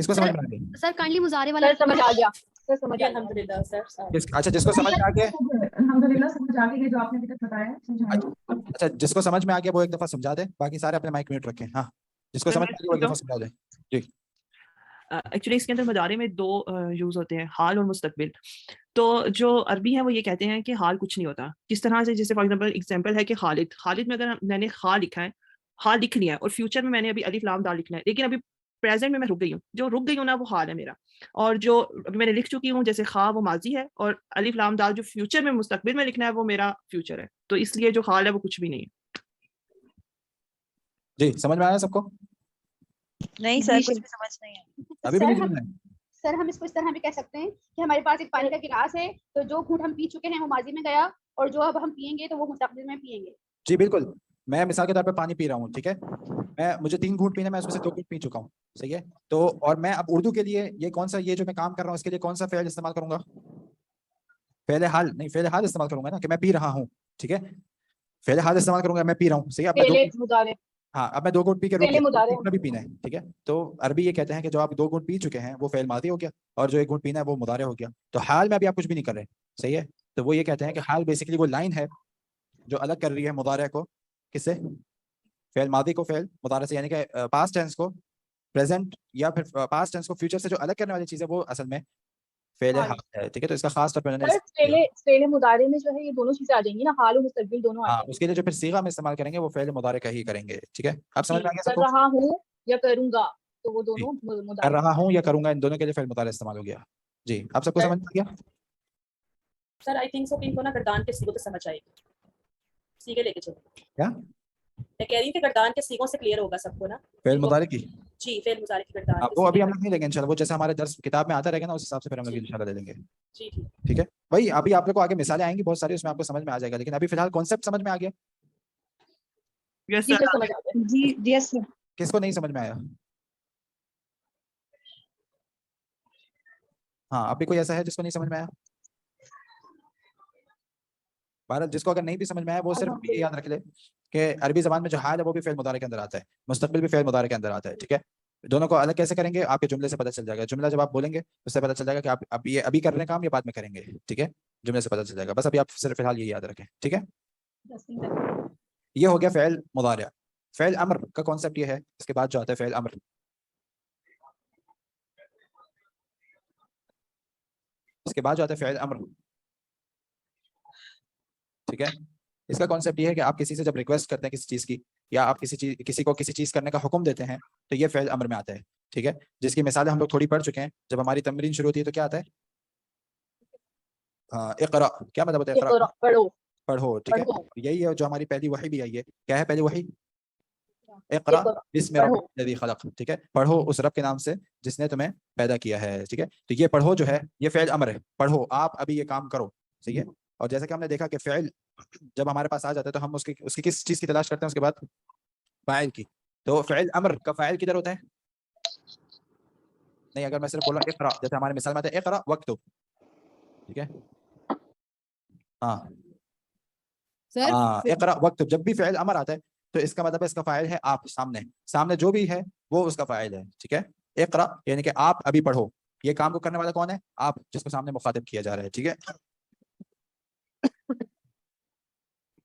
کس کو سمجھ میں آ گیا؟ سر کائنڈلی مضارع والا سر سمجھ آ گیا سر سمجھ آ گیا الحمدللہ سر اچھا جس کو سمجھ میں آ گیا، الحمدللہ سمجھ آ گئی، یہ جو آپ نے ابھی تک بتایا سمجھ آ گیا۔ اچھا جس کو سمجھ میں آ گیا وہ ایک دفعہ سمجھا دے، باقی سارے اپنے مائک میوٹ رکھیں. ہاں جس کو سر، سمجھ میں میں آ گیا وہ ایک دفعہ سمجھا دے. جی ایکچولی اس کے اندر مضارع میں دو یوز ہوتے ہیں، حال اور مستقبل. تو جو عربی ہے وہ یہ کہتے ہیں کہ حال کچھ نہیں ہوتا. کس طرح سے؟ جیسے فار ایگزامپل ہے کہ خالد میں اگر میں نے خا لکھا ہے، حال لکھ لیا ہے، اور فیوچر میں نے ابھی الف لام دال لکھنا ہے، لیکن ابھی پریزنٹ میں رک گئی ہوں. جو رک گئی ہوں نا وہ حال ہے میرا، اور جو ابھی میں نے لکھ چکی ہوں جیسے خا وہ ماضی ہے، اور الف لام دال جو فیوچر میں مستقبل میں لکھنا ہے وہ میرا فیوچر ہے. تو اس لیے جو حال ہے وہ کچھ بھی نہیں ہے. جی سمجھ میں آیا سب کو؟ نہیں سر کچھ بھی سمجھ نہیں ہے. ابھی بھی نہیں سمجھ میں آیا؟ سر ہم اس کو اس طرح بھی کہہ سکتے ہیں کہ ہمارے پاس ایک پانی کا گلاس ہے، تو جو گھونٹ ہم پی چکے ہیں وہ ماضی میں گیا، اور جو اب ہم پیئیں گے تو وہ مستقبل میں پیئیں گے. جی بالکل. میں مثال کے طور پہ پانی پی رہا ہوں، ٹھیک ہے، مجھے 3 گھونٹ پینے، میں اس میں سے 2 گھونٹ پی چکا ہوں، صحیح ہے. تو اور میں اب اردو کے لیے یہ کون سا، یہ جو میں کام کر رہا ہوں اس کے لیے کون سا فعل استعمال کروں گا؟ فعل حال نہیں، فعل حال استعمال کروں گا نا، کہ میں پی رہا ہوں، ٹھیک ہے. فعل حال استعمال کروں گا، میں پی رہا ہوں، صحیح ہے. پہلے مضارع ہاں اب میں 2 گھونٹ پی کے پہلے مضارع بھی پینا ہے، ٹھیک ہے. تو عربی یہ کہتے ہیں کہ جو آپ 2 گھونٹ پی چکے ہیں وہ فعل ماضی ہو گیا، اور جو 1 گھونٹ پینا ہے وہ مضارع ہو گیا. تو حال میں ابھی آپ کچھ بھی نہیں کر رہے، صحیح ہے. تو وہ یہ کہتے ہیں کہ حال بیسیکلی وہ لائن ہے جو الگ کر رہی ہے مضارع کو کس سے؟ فعل ماضی کو فعل مضارع سے، یعنی کہ پاسٹ ٹینس کو پریزنٹ، یا پھر پاسٹ ٹینس کو فیوچر سے جو الگ کرنے والی چیز ہے وہ اصل میں فعل حال ہے، ٹھیک ہے. تو اس کا خاص طور پہ فعل مضارع میں جو ہے یہ دونوں چیزیں آ جائیں گی نا، حال و مستقبل دونوں آ ہاں جائیں گی. اس کے لیے جو پھر صیغہ میں استعمال کریں گے وہ فعل مضارع کا ہی کریں گے، ٹھیک ہے. آپ سمجھ میں آ گیا سب کر کو؟ رہا ہوں یا کروں گا، تو وہ دونوں کر مضارع. رہا ہوں یا کروں گا، ان دونوں کے لیے فعل مضارع استعمال ہو گیا. جی آپ سب کو سمجھ میں آ گیا؟ سر آئی تھنک سو کہ ان کو نا گردان کے سیگوں تو سمجھ آئے گی، سیگے لے کے چلو. کیا میں کہہ رہی ہوں کہ گردان کے سیگوں سے کلیئر ہوگا سب کو نا. فعل مضارع کی؟ جی فعل مضارع کی گردان وہ ابھی ہم لوگ نہیں لیں گے انشاءاللہ، وہ جیسے ہمارے درس کتاب میں آتا رہے گا نا اس حساب سے پھر ہم لوگ انشاءاللہ لے لیں گے. جی ٹھیک. ٹھیک ہے وہی ابھی آپ لوگ کو آگے مثالیں آئیں گی بہت ساری، اس میں آپ کو سمجھ میں آ جائے گا، لیکن ابھی فی الحال کانسیپٹ سمجھ میں آ گیا؟ یس جی سر. سر سمجھ آ گیا. جی یس سر. کس کو نہیں سمجھ میں آیا؟ ہاں ابھی کوئی ایسا ہے جس کو نہیں سمجھ میں آیا؟ بھارت جس کو اگر نہیں بھی سمجھ میں آیا وہ صرف یہ یاد رکھ لے کہ عربی زبان میں جو حال ہے وہ بھی فعل مضارع کے اندر آتا ہے، مستقبل بھی فعل مضارع کے اندر آتا ہے، ٹھیک ہے. دونوں کو الگ کیسے کریں گے؟ آپ کے جملے سے پتہ چل جائے گا. جملہ جب آپ بولیں گے اس سے پتہ چل جائے گا کہ آپ اب یہ ابھی کر رہے ہیں کام یا بعد میں کریں گے، ٹھیک ہے. جملے سے پتہ چل جائے گا. بس ابھی آپ صرف فی الحال یہ یاد رکھیں، ٹھیک ہے. یہ ہو گیا فعل مضارع. فعل امر کا کانسیپٹ یہ ہے، اس کے بعد جو آتا ہے فعل امر. اس کے بعد جو آتا ہے فعل امر، ٹھیک ہے. اس کا کانسیپٹ یہ ہے کہ آپ کسی سے جب ریکویسٹ کرتے ہیں کسی چیز کی، یا آپ کسی کو کسی چیز کرنے کا حکم دیتے ہیں تو یہ فعل امر میں آتا ہے، ٹھیک ہے. جس کی مثالیں ہم لوگ تھوڑی پڑھ چکے ہیں. جب ہماری تمرین شروع ہوتی ہے تو کیا آتا ہے؟ ہاں اقرا. کیا مطلب ہوتا ہے اقرا؟ پڑھو پڑھو، ٹھیک ہے. یہی ہے جو ہماری پہلی وحی بھی آئی ہے. کیا ہے پہلی وحی؟ اقرا بسم ربک الذی خلق، ٹھیک ہے. پڑھو اس رب کے نام سے جس نے تمہیں پیدا کیا ہے، ٹھیک ہے. تو یہ پڑھو جو ہے یہ فعل امر ہے. پڑھو، آپ ابھی یہ کام کرو، صحیح ہے. اور جیسا کہ ہم نے دیکھا کہ فعل جب ہمارے پاس آ جاتا ہے تو ہم اس کی کس چیز کی تلاش کرتے ہیں اس کے بعد؟ فاعل کی. تو فعل امر کا فاعل کدھر ہوتا ہے؟ نہیں، اگر میں صرف بولا اقرا، جیسے ہمارے مثال میں آتا ہے اقرا وقت، ٹھیک ہے. ہاں سر اقرا وقت، جب بھی فعل امر آتا ہے تو اس کا مطلب ہے اس کا فاعل ہے آپ. سامنے جو بھی ہے وہ اس کا فاعل ہے، ٹھیک ہے. اقرا یعنی کہ آپ ابھی پڑھو. یہ کام کو کرنے والا کون ہے؟ آپ، جس کو سامنے مخاطب کیا جا رہا ہے، ٹھیک ہے.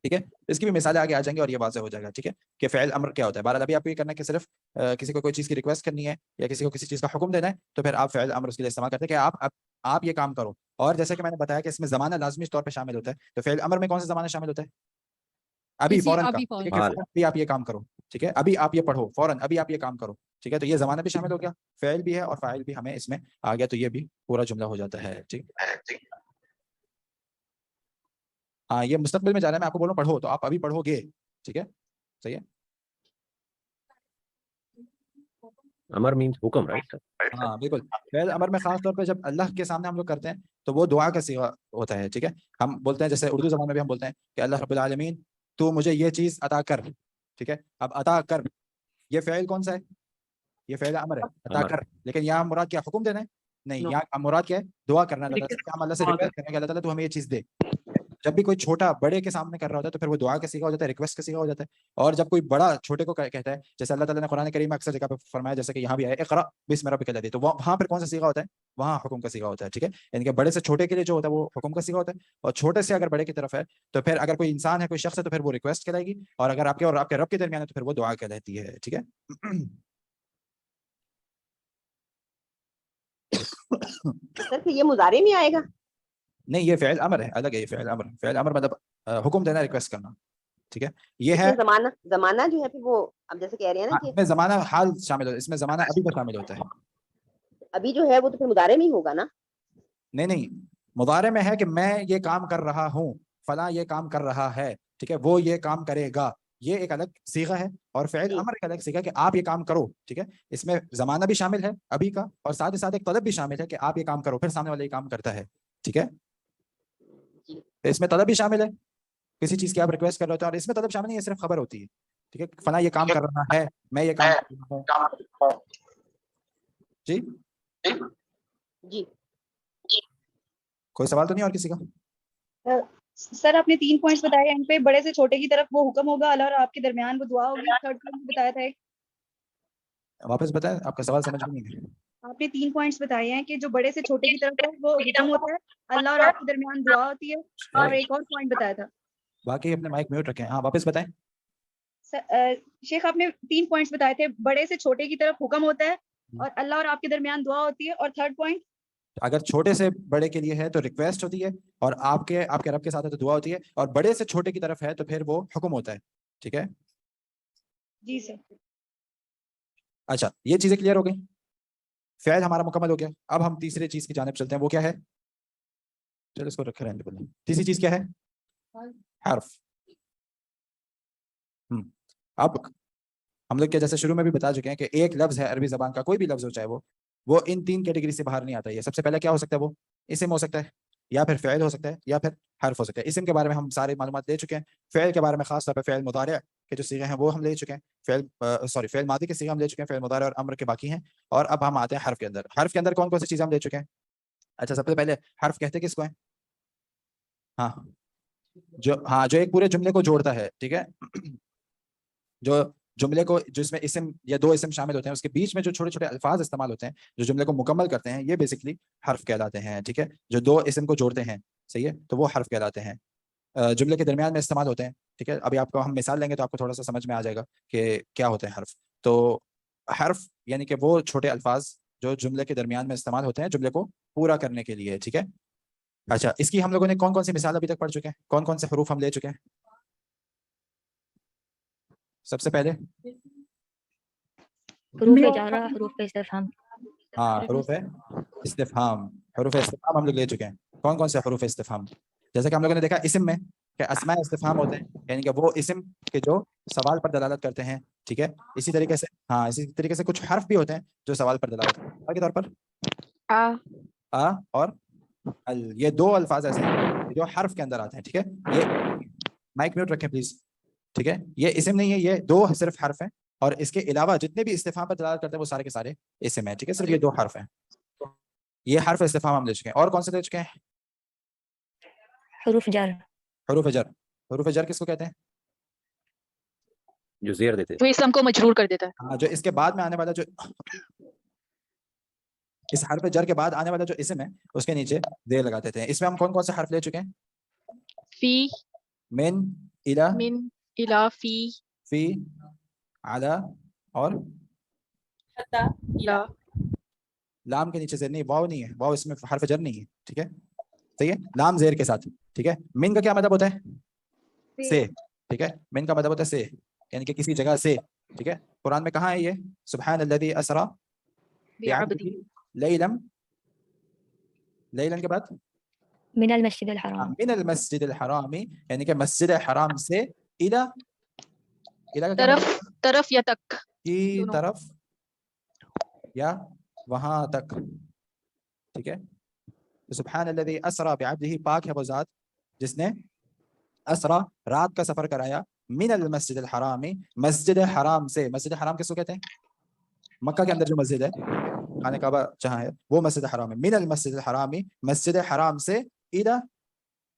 ٹھیک ہے. اس کی بھی مثالیں آگے آ جائیں گی اور یہ واضح ہو جائے گا، ٹھیک ہے، کہ فعل امر کیا ہوتا ہے. بہرحال ابھی آپ کو یہ کرنا ہے کہ صرف کسی کو کوئی چیز کی ریکویسٹ کرنی ہے یا کسی کو کسی چیز کا حکم دینا ہے تو پھر آپ فعل امر اس کے لیے استعمال کرتے ہیں کہ آپ یہ کام کرو. اور جیسے کہ میں نے بتایا کہ اس میں زمانہ لازمی طور پہ شامل ہوتا ہے. تو فعل امر میں کون سا زمانہ شامل ہوتا ہے؟ ابھی فوراً کا، ٹھیک ہے. ابھی آپ یہ کام کرو، ٹھیک ہے. ابھی آپ یہ پڑھو، فوراً ابھی آپ یہ کام کرو، ٹھیک ہے. تو یہ زمانہ بھی شامل ہو گیا، فعل بھی ہے اور فاعل بھی ہمیں اس میں آ گیا. تو یہ بھی پورا جملہ ہو جاتا ہے، ٹھیک. ہاں یہ مستقبل میں جا رہا ہے. میں آپ کو بول رہا ہوں پڑھو تو آپ ابھی پڑھو گے، ٹھیک ہے. صحیح ہے. امر مینس حکم، رائٹ؟ ہاں بالکل. فعل امر میں خاص طور پہ جب اللہ کے سامنے ہم لوگ کرتے ہیں تو وہ دعا کا صیغہ ہوتا ہے، ٹھیک ہے. ہم بولتے ہیں جیسے اردو زبان میں بھی ہم بولتے ہیں کہ اللہ رب العالمین تو مجھے یہ چیز عطا کر، ٹھیک ہے. اب عطا کر یہ فعل کون سا ہے؟ یہ فعل امر ہے، عطا کر. لیکن یہاں مراد کیا حکم دینا ہے؟ نہیں، یہاں مراد کیا ہے؟ دعا کرنا ہے. ہم اللہ سے ریکویسٹ کریں کہ اللہ تعالیٰ تو ہمیں یہ چیز دے. جب بھی کوئی چھوٹا بڑے کے سامنے کر رہا ہوتا ہے تو پھر وہ دعا کا صیغہ ہو جاتا ہے, ریکویسٹ کا صیغہ ہو جاتا ہے. اور جب کوئی بڑا چھوٹے کو کہتا ہے, جیسے اللہ تعالیٰ نے قرآن کریم میں اکثر جگہ پہ فرمایا, جیسے کہ یہاں بھی آیا اقرا بسم ربک الذی, تو وہاں پھر کون سا صیغہ ہوتا ہے؟ وہاں حکم کا صیغہ ہوتا ہے. ٹھیک ہے, یعنی کہ بڑے سے چھوٹے کے لیے جو ہوتا ہے وہ حکم کا صیغہ ہوتا ہے, اور چھوٹے سے اگر بڑے کی طرف ہے تو پھر اگر کوئی انسان ہے, کوئی شخص ہے, تو پھر وہ ریکویسٹ کہلائے گی, اور اگر آپ کے اور آپ کے رب کے درمیان ہے تو پھر وہ دعا کہلاتی ہے. ٹھیک ہے. سر پھر یہ مضارع میں آئے گا؟ نہیں, یہ فعل امر ہے, الگ ہے. یہ فعل امر, فعل امر مطلب حکم دینا, ریکویسٹ کرنا. ٹھیک ہے, یہ ہے زمانہ جو ہے پھر وہ اب جیسے کہہ رہے ہیں نا اس میں زمانہ حال شامل ہوتا ہے, اس میں زمانہ ابھی کا شامل ہوتا ہے. ابھی جو ہے وہ تو پھر مضارع میں ہی ہوگا نا؟ نہیں, مضارع میں ہے کہ میں یہ کام کر رہا ہوں, فلاں یہ کام کر رہا ہے. ٹھیک ہے, وہ یہ کام کرے گا, یہ ایک الگ صیغہ ہے. اور فعل امر ایک الگ صیغہ کہ آپ یہ کام کرو. ٹھیک ہے, اس میں زمانہ بھی شامل ہے ابھی کا, اور ساتھ ہی ساتھ ایک طلب بھی شامل ہے کہ آپ یہ کام کرو, پھر سامنے والا یہ کام کرتا ہے. ٹھیک ہے, اس میں طلب بھی شامل ہے, کسی چیز کی آپ ریکویسٹ کر رہے ہوتے ہیں, اور اس میں طلب شامل نہیں ہے, صرف خبر ہوتی ہے. ٹھیک ہے, فلاں یہ کام کر رہا ہے, میں یہ کام کر رہا ہوں. جی جی, کوئی سوال تو نہیں اور کسی کا؟ سر آپ نے 3 پوائنٹس بتائے ان پہ, بڑے سے چھوٹے کی طرف وہ حکم ہوگا, اللہ اور آپ کے درمیان وہ دعا ہوگی. تھرڈ پوائنٹ بتایا تھا ایک, واپس بتائیں, آپ کا سوال سمجھ میں نہیں ہے. آپ نے 3 پوائنٹس بتائے ہیں کہ جو بڑے سے چھوٹے کی طرف ہے وہ حکم ہوتا ہے, اللہ اور آپ کے درمیان دعا ہوتی ہے, اور ایک اور پوائنٹ بتایا تھا. باقی اپنے مائک میوٹ رکھیں. ہاں واپس بتائیں. شیخ آپ نے 3 پوائنٹس بتائے تھے, بڑے سے چھوٹے کی طرف حکم ہوتا ہے, اور اللہ اور آپ کے درمیان دعا ہوتی ہے, اور تھرڈ پوائنٹ اگر چھوٹے سے بڑے کے لیے ہے تو ریکویسٹ ہوتی ہے, اور آپ کے رب کے ساتھ ہے تو دعا ہوتی ہے, اور بڑے سے چھوٹے کی طرف ہے تو پھر وہ حکم ہوتا ہے. ٹھیک ہے, جی سر. اچھا یہ چیزیں کلیئر ہو گئی, فعل ہمارا مکمل ہو گیا. اب ہم تیسری چیز کی جانب چلتے ہیں, وہ کیا ہے؟ چلو اس کو رکھے رہنے دیں. تیسری چیز کیا ہے؟ حرف. اب ہم لوگ کیا جیسے شروع میں بھی بتا چکے ہیں کہ ایک لفظ ہے عربی زبان کا, کوئی بھی لفظ ہو چاہے وہ ان 3 کیٹیگری سے باہر نہیں آتا ہے. سب سے پہلے کیا ہو سکتا ہے؟ وہ اسم ہو سکتا ہے, یا پھر فعل ہو سکتا ہے, یا پھر حرف ہو سکتا ہے. اسم کے بارے میں ہم ساری معلومات لے چکے ہیں. فعل کے بارے میں خاص طور پہ فعل مضارع کے جو صیغے ہیں وہ ہم لے چکے ہیں. فعل ماضی کے صیغے ہم لے چکے ہیں, فعل مضارع اور امر کے باقی ہیں. اور اب ہم آتے ہیں حرف کے اندر. حرف کے اندر کون کون سی چیزیں ہم لے چکے ہیں؟ اچھا سب سے پہلے حرف کہتے کس کو ہیں؟ جو ایک پورے جملے کو جوڑتا ہے. ٹھیک ہے, جو جملے کو جس میں اسم یا 2 اسم شامل ہوتے ہیں, اس کے بیچ میں جو چھوٹے چھوٹے الفاظ استعمال ہوتے ہیں جو جملے کو مکمل کرتے ہیں, یہ بیسکلی حرف کہلاتے ہیں. ٹھیک ہے, جو 2 اسم کو جوڑتے ہیں, صحیح ہے, تو وہ حرف کہلاتے ہیں. جملے کے درمیان میں استعمال ہوتے ہیں. ٹھیک ہے, ابھی آپ کو ہم مثال لیں گے تو آپ کو تھوڑا سا سمجھ میں آ جائے گا کہ کیا ہوتے ہیں حرف. تو حرف یعنی کہ وہ چھوٹے الفاظ جو جملے کے درمیان میں استعمال ہوتے ہیں جملے کو پورا کرنے کے لیے. ٹھیک ہے, اچھا اس کی ہم لوگوں نے کون کون سی مثال ابھی تک پڑھ چکے ہیں؟ کون کون سے حروف ہم لے چکے ہیں؟ سب سے پہلے حروف جارہ, حروف استفہام. ہاں حروف استفہام. حروف استفہام ہم لوگ لے چکے ہیں. کون کون سے حروف استفہام؟ جیسے کہ ہم لوگوں نے دیکھا اسم میں کہ اسماء استفہام ہوتے ہیں, یعنی کہ وہ اسم کے جو سوال پر دلالت کرتے ہیں. ٹھیک ہے, اسی طریقے سے کچھ حرف بھی ہوتے ہیں جو سوال پر دلالت کرتے ہیں. کے طور پر آ اور ال, یہ 2 الفاظ ایسے ہیں جو حرف کے اندر آتے ہیں. ٹھیک ہے, یہ مائک میوٹ رکھیں پلیز. ٹھیک ہے, یہ اسم نہیں ہے, یہ 2 صرف حرف ہیں, اور اس کے علاوہ جتنے بھی استفہام پر دلالت کرتے ہیں وہ سارے کے سارے اسم ہیں. ٹھیک ہے, صرف یہ 2 حرف ہیں. یہ حرف استفہام ہم لے چکے ہیں. اور کون سے لے چکے ہیں؟ حروف جر. حروف جر. حروف جر کس کو کہتے ہیں؟ جو زیر دیتے ہیں, وہ اسم کو مجرور کر دیتا ہے. ہاں, جو اس کے بعد میں آنے والا جو اس حرف جر کے بعد آنے والا جو اسم ہے اس کے نیچے زیر لگا دیتے ہیں. اس میں ہم کون کون سے حرف لے چکے ہیں؟ فی, من, الا, الا, فی, علی اور لا. لام کے نیچے زیر نہیں, واو نہیں ہے, واو اس میں حرف جر نہیں ہے. ٹھیک ہے, صحیح ہے, لام زیر کے ساتھ. ٹھیک ہے, من کا کیا مطلب ہوتا ہے؟ سے. ٹھیک ہے, من کا مطلب ہوتا ہے سے, یعنی کہ کسی جگہ سے. ٹھیک ہے, قرآن میں کہاں ہے یہ؟ سبحان الذی اسری بعبدہ لیلا, لیلا کے بعد من المسجد الحرام. من المسجد الحرام, یعنی کہ مسجد حرام سے طرف یا تک, کی طرف یا وہاں تک. ٹھیک ہے, سبحان الذی اسری بعبدہ, پاک ہے وہ ذات جس نے اسرا رات کا سفر کرایا, من المسجد الحرام, مسجد حرام سے. مسجد حرام کس کو کہتے ہیں؟ مکہ کے اندر جو مسجد ہے, خانہ کعبہ جہاں ہے, وہ مسجد حرام ہے. من المسجد الحرام, مسجد حرام سے,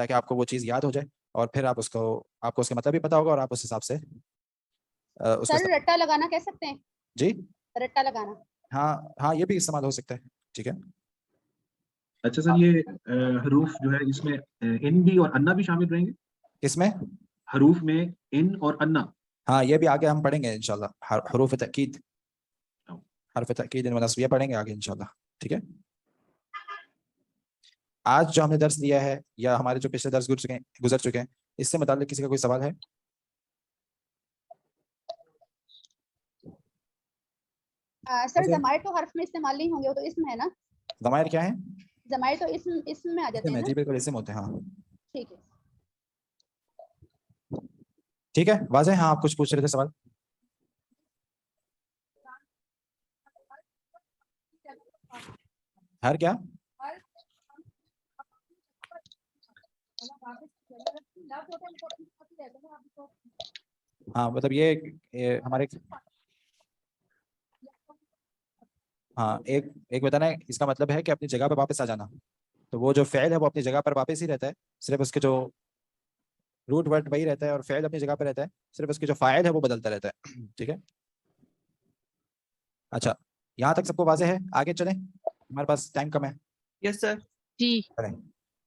تاکہ آپ کو وہ چیز یاد ہو جائے اور پھر آپ کو اس کا مطلب بھی پتا ہوگا اور آپ اس حساب سے اس سر کا رٹا لگانا کہہ سکتے ہیں؟ جی رٹا لگانا. ہاں یہ بھی استعمال ہو سکتا ہے. ٹھیک ہے. اچھا سر یہ حروف جو ہے اس میں ان بھی اور انا بھی شامل رہیں گے؟ اس میں حروف میں ان اور انا؟ ہاں یہ بھی آگے ہم پڑھیں گے انشاءاللہ. حروف تأکید، حرف تأکید و نصبیہ پڑھیں گے آگے انشاءاللہ. ٹھیک ہے. آج جو ہم نے درس لیا ہے یا ہمارے جو پچھلے درس گزر چکے ہیں اس سے متعلق کسی کا کوئی سوال ہے؟ سر ضمائر تو حرف میں استعمال نہیں ہوں گے، وہ تو اسم ہے نا؟ ضمائر کیا ہیں؟ ضمائر تو اسم میں آ جاتے ہیں نا؟ جی بالکل اسم ہوتے ہیں. ہاں ٹھیک ہے. ٹھیک ہے واضح. ہاں آپ کچھ پوچھ رہے تھے سوال. ہر کیا؟ ہاں مطلب یہ ہمارے ہاں ایک بتانا ہے اس کا مطلب ہے کہ اپنی جگہ پہ واپس آ جانا. تو وہ جو فعل ہے وہ اپنی جگہ پر واپس ہی رہتا ہے، صرف اس کے جو روٹ ورڈ وہی رہتا ہے اور فعل اپنی جگہ پہ رہتا ہے، صرف اس کے جو فاعل ہے وہ بدلتا رہتا ہے. ٹھیک ہے. اچھا یہاں تک سب کو واضح ہے؟ آگے چلیں، ہمارے پاس ٹائم کم ہے. یس سر. جی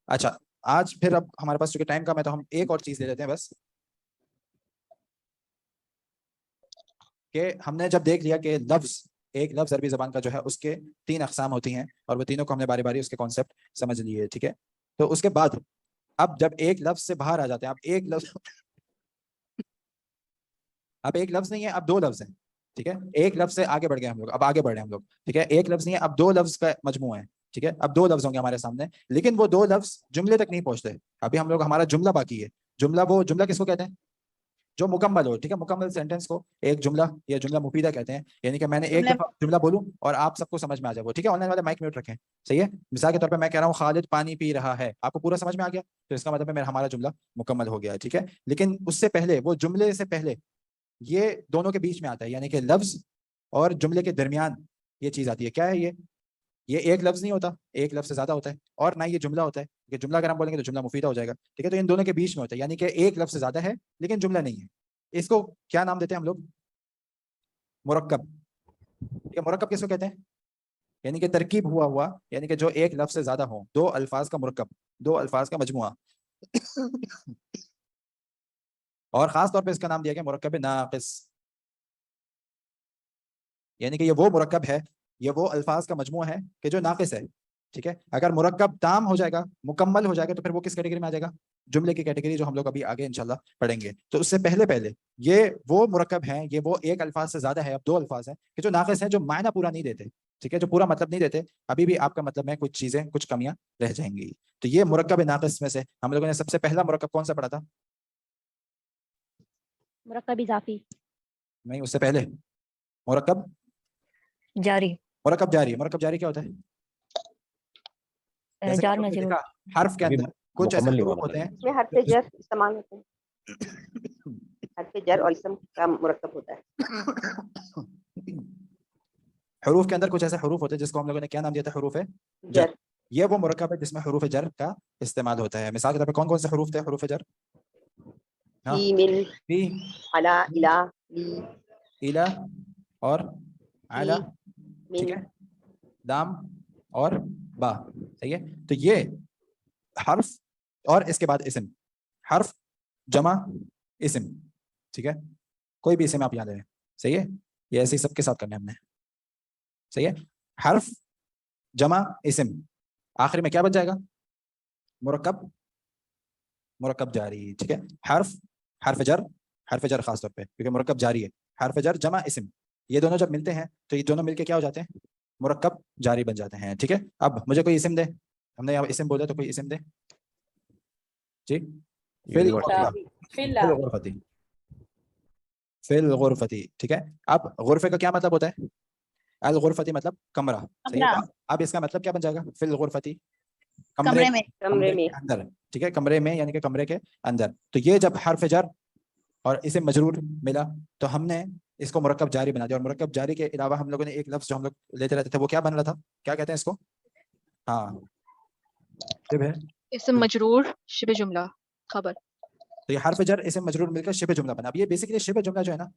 اچھا آج پھر اب ہمارے پاس چونکہ ٹائم کم ہے تو ہم ایک اور چیز لے لیتے ہیں بس، کہ ہم نے جب دیکھ لیا کہ ایک لفظ عربی زبان کا جو ہے اس کے 3 اقسام ہوتی ہیں اور وہ تینوں کو ہم نے باری باری اس کے کانسیپٹ سمجھ لیے. ٹھیک ہے. تو اس کے بعد اب جب ایک لفظ سے باہر آ جاتے ہیں، اب ایک لفظ نہیں ہے، اب 2 لفظ ہیں. ٹھیک ہے. ایک لفظ سے آگے بڑھ گئے ہم لوگ، اب آگے بڑھ رہے ہیں ہم لوگ. ٹھیک ہے. ایک لفظ نہیں ہے، اب 2 لفظ کا مجموعہ ہے. ٹھیک ہے. اب 2 لفظ ہوں گے ہمارے سامنے، لیکن وہ 2 لفظ جملے تک نہیں پہنچتے. ابھی ہم لوگ ہمارا جملہ باقی ہے. جملہ کس کو کہتے ہیں؟ جو مکمل ہو. ٹھیک ہے. مکمل سینٹینس کو ایک جملہ یا جملہ مفیدہ کہتے ہیں، یعنی کہ میں نے ایک دفعہ جملہ بولوں اور آپ سب کو سمجھ میں آ جائے وہ. ٹھیک ہے. آن لائن والے مائک میوٹ رکھیں. صحیح ہے. مثال کے طور پہ میں کہہ رہا ہوں خالد پانی پی رہا ہے، آپ کو پورا سمجھ میں آ گیا تو اس کا مطلب ہے ہمارا جملہ مکمل ہو گیا. ٹھیک ہے. لیکن اس سے پہلے، وہ جملے سے پہلے یہ دونوں کے بیچ میں آتا ہے، یعنی کہ لفظ اور جملے کے درمیان یہ چیز آتی ہے. کیا ہے یہ ایک لفظ نہیں ہوتا، ایک لفظ سے زیادہ ہوتا ہے، اور نہ یہ جملہ ہوتا ہے کہ جملہ اگر ہم بولیں گے تو جملہ مفیدہ ہو جائے گا. ٹھیک ہے. تو ان دونوں کے بیچ میں ہوتا ہے، یعنی کہ ایک لفظ سے زیادہ ہے لیکن جملہ نہیں ہے. اس کو کیا نام دیتے ہیں ہم لوگ؟ مرکب. ٹھیک ہے. مرکب کس کو کہتے ہیں؟ یعنی کہ ترکیب ہوا، یعنی کہ جو ایک لفظ سے زیادہ ہو، 2 الفاظ کا مرکب، 2 الفاظ کا مجموعہ. اور خاص طور پہ اس کا نام دیا گیا مرکب ناقص، یعنی کہ یہ وہ مرکب ہے، یہ وہ الفاظ کا مجموعہ ہے کہ جو ناقص ہے. ٹھیک ہے. اگر مرکب تام ہو جائے گا، مکمل ہو جائے گا، تو پھر وہ کس کیٹیگری میں آ جائے گا؟ جملے کی کیٹیگری، جو ہم لوگ ابھی آگے انشاءاللہ پڑھیں گے. تو اس سے پہلے یہ وہ مرکب ہیں، یہ وہ ایک الفاظ سے زیادہ ہے، اب 2 الفاظ ہیں کہ جو ناقص ہیں، جو معنی پورا نہیں دیتے. ٹھیک ہے. جو پورا مطلب نہیں دیتے، ابھی بھی آپ کا مطلب میں کچھ چیزیں، کچھ کمیاں رہ جائیں گی. تو یہ مرکب ناقص میں سے ہم لوگوں نے سب سے پہلا مرکب کون سا پڑھا تھا؟ مرکب اضافی. نہیں، اس سے پہلے مرکب جاری. مرکب جاری. مرکب جاری کیا ہوتا ہے؟ جیسے جار کہ مجرور. دیکھا، حرف کے اندر کچھ ایسے مکمل نہیں حروف ہوا ہوتے ہیں اس میں حرف جر استعمال ہوتے ہیں، حرف جر اور اسم کا مرکب ہوتا ہے. حروف کے اندر کچھ ایسے حروف ہوتے ہیں جس کو ہم لوگوں نے کیا نام دیا تھا؟ حروف جر. یہ وہ مرکب ہے جس میں حروف جر کا استعمال ہوتا ہے. مثال کے طور پہ کون کون سے حروف تھے حروف جر؟ فی، من، فی، علی، الی، لی، الی اور علی. من. ٹھیک ہے. لام اور با. صحیح ہے. تو یہ حرف اور اس کے بعد اسم، حرف جمع اسم. ٹھیک ہے. کوئی بھی اسم آپ یاد رہیں. صحیح ہے. یہ ایسے ہی سب کے ساتھ کرنا ہے ہم نے. صحیح ہے. حرف جمع اسم، آخر میں کیا بچ جائے گا؟ مرکب جاری. ٹھیک ہے. حرف جر خاص طور پہ کیونکہ مرکب جاری ہے. حرف جر جمع اسم، یہ دونوں جب ملتے ہیں تو یہ دونوں مل کے کیا ہو جاتے ہیں؟ مرکب جاری بن جاتے ہیں. ٹھیک ہے. اب مجھے کوئی اسم دے، ہم نے یہاں اسم بولا تو کوئی اسم دے. جی. فی الغرفتی. ٹھیک ہے. اب غرفے کا کیا مطلب ہوتا ہے؟ الغرفتی مطلب کمرہ. صحیح ہے. اب اس کا مطلب کیا بن جائے گا؟ فی الغرفتی، کمرے میں اندر. ٹھیک ہے. کمرے میں یعنی کہ کمرے کے اندر. تو یہ جب حرف جر اور اسے مجرور ملا تو ہم نے اس کو مرکب جاری بنا دیا. اور مرکب جاری کے علاوہ ہم لوگوں نے ایک لفظ جو ہم لوگ لیتے رہتے تھے وہ کیا بن رہا تھا؟ کیا کہتے ہیں اس کو؟ ہاں، شبہ اسم مجرور شبہ جملہ خبر. تو یہ حرف جر اسم مجرور مل کر شبہ جملہ بنا. اب یہ بیسیکلی شبہ جملہ جو ہے نا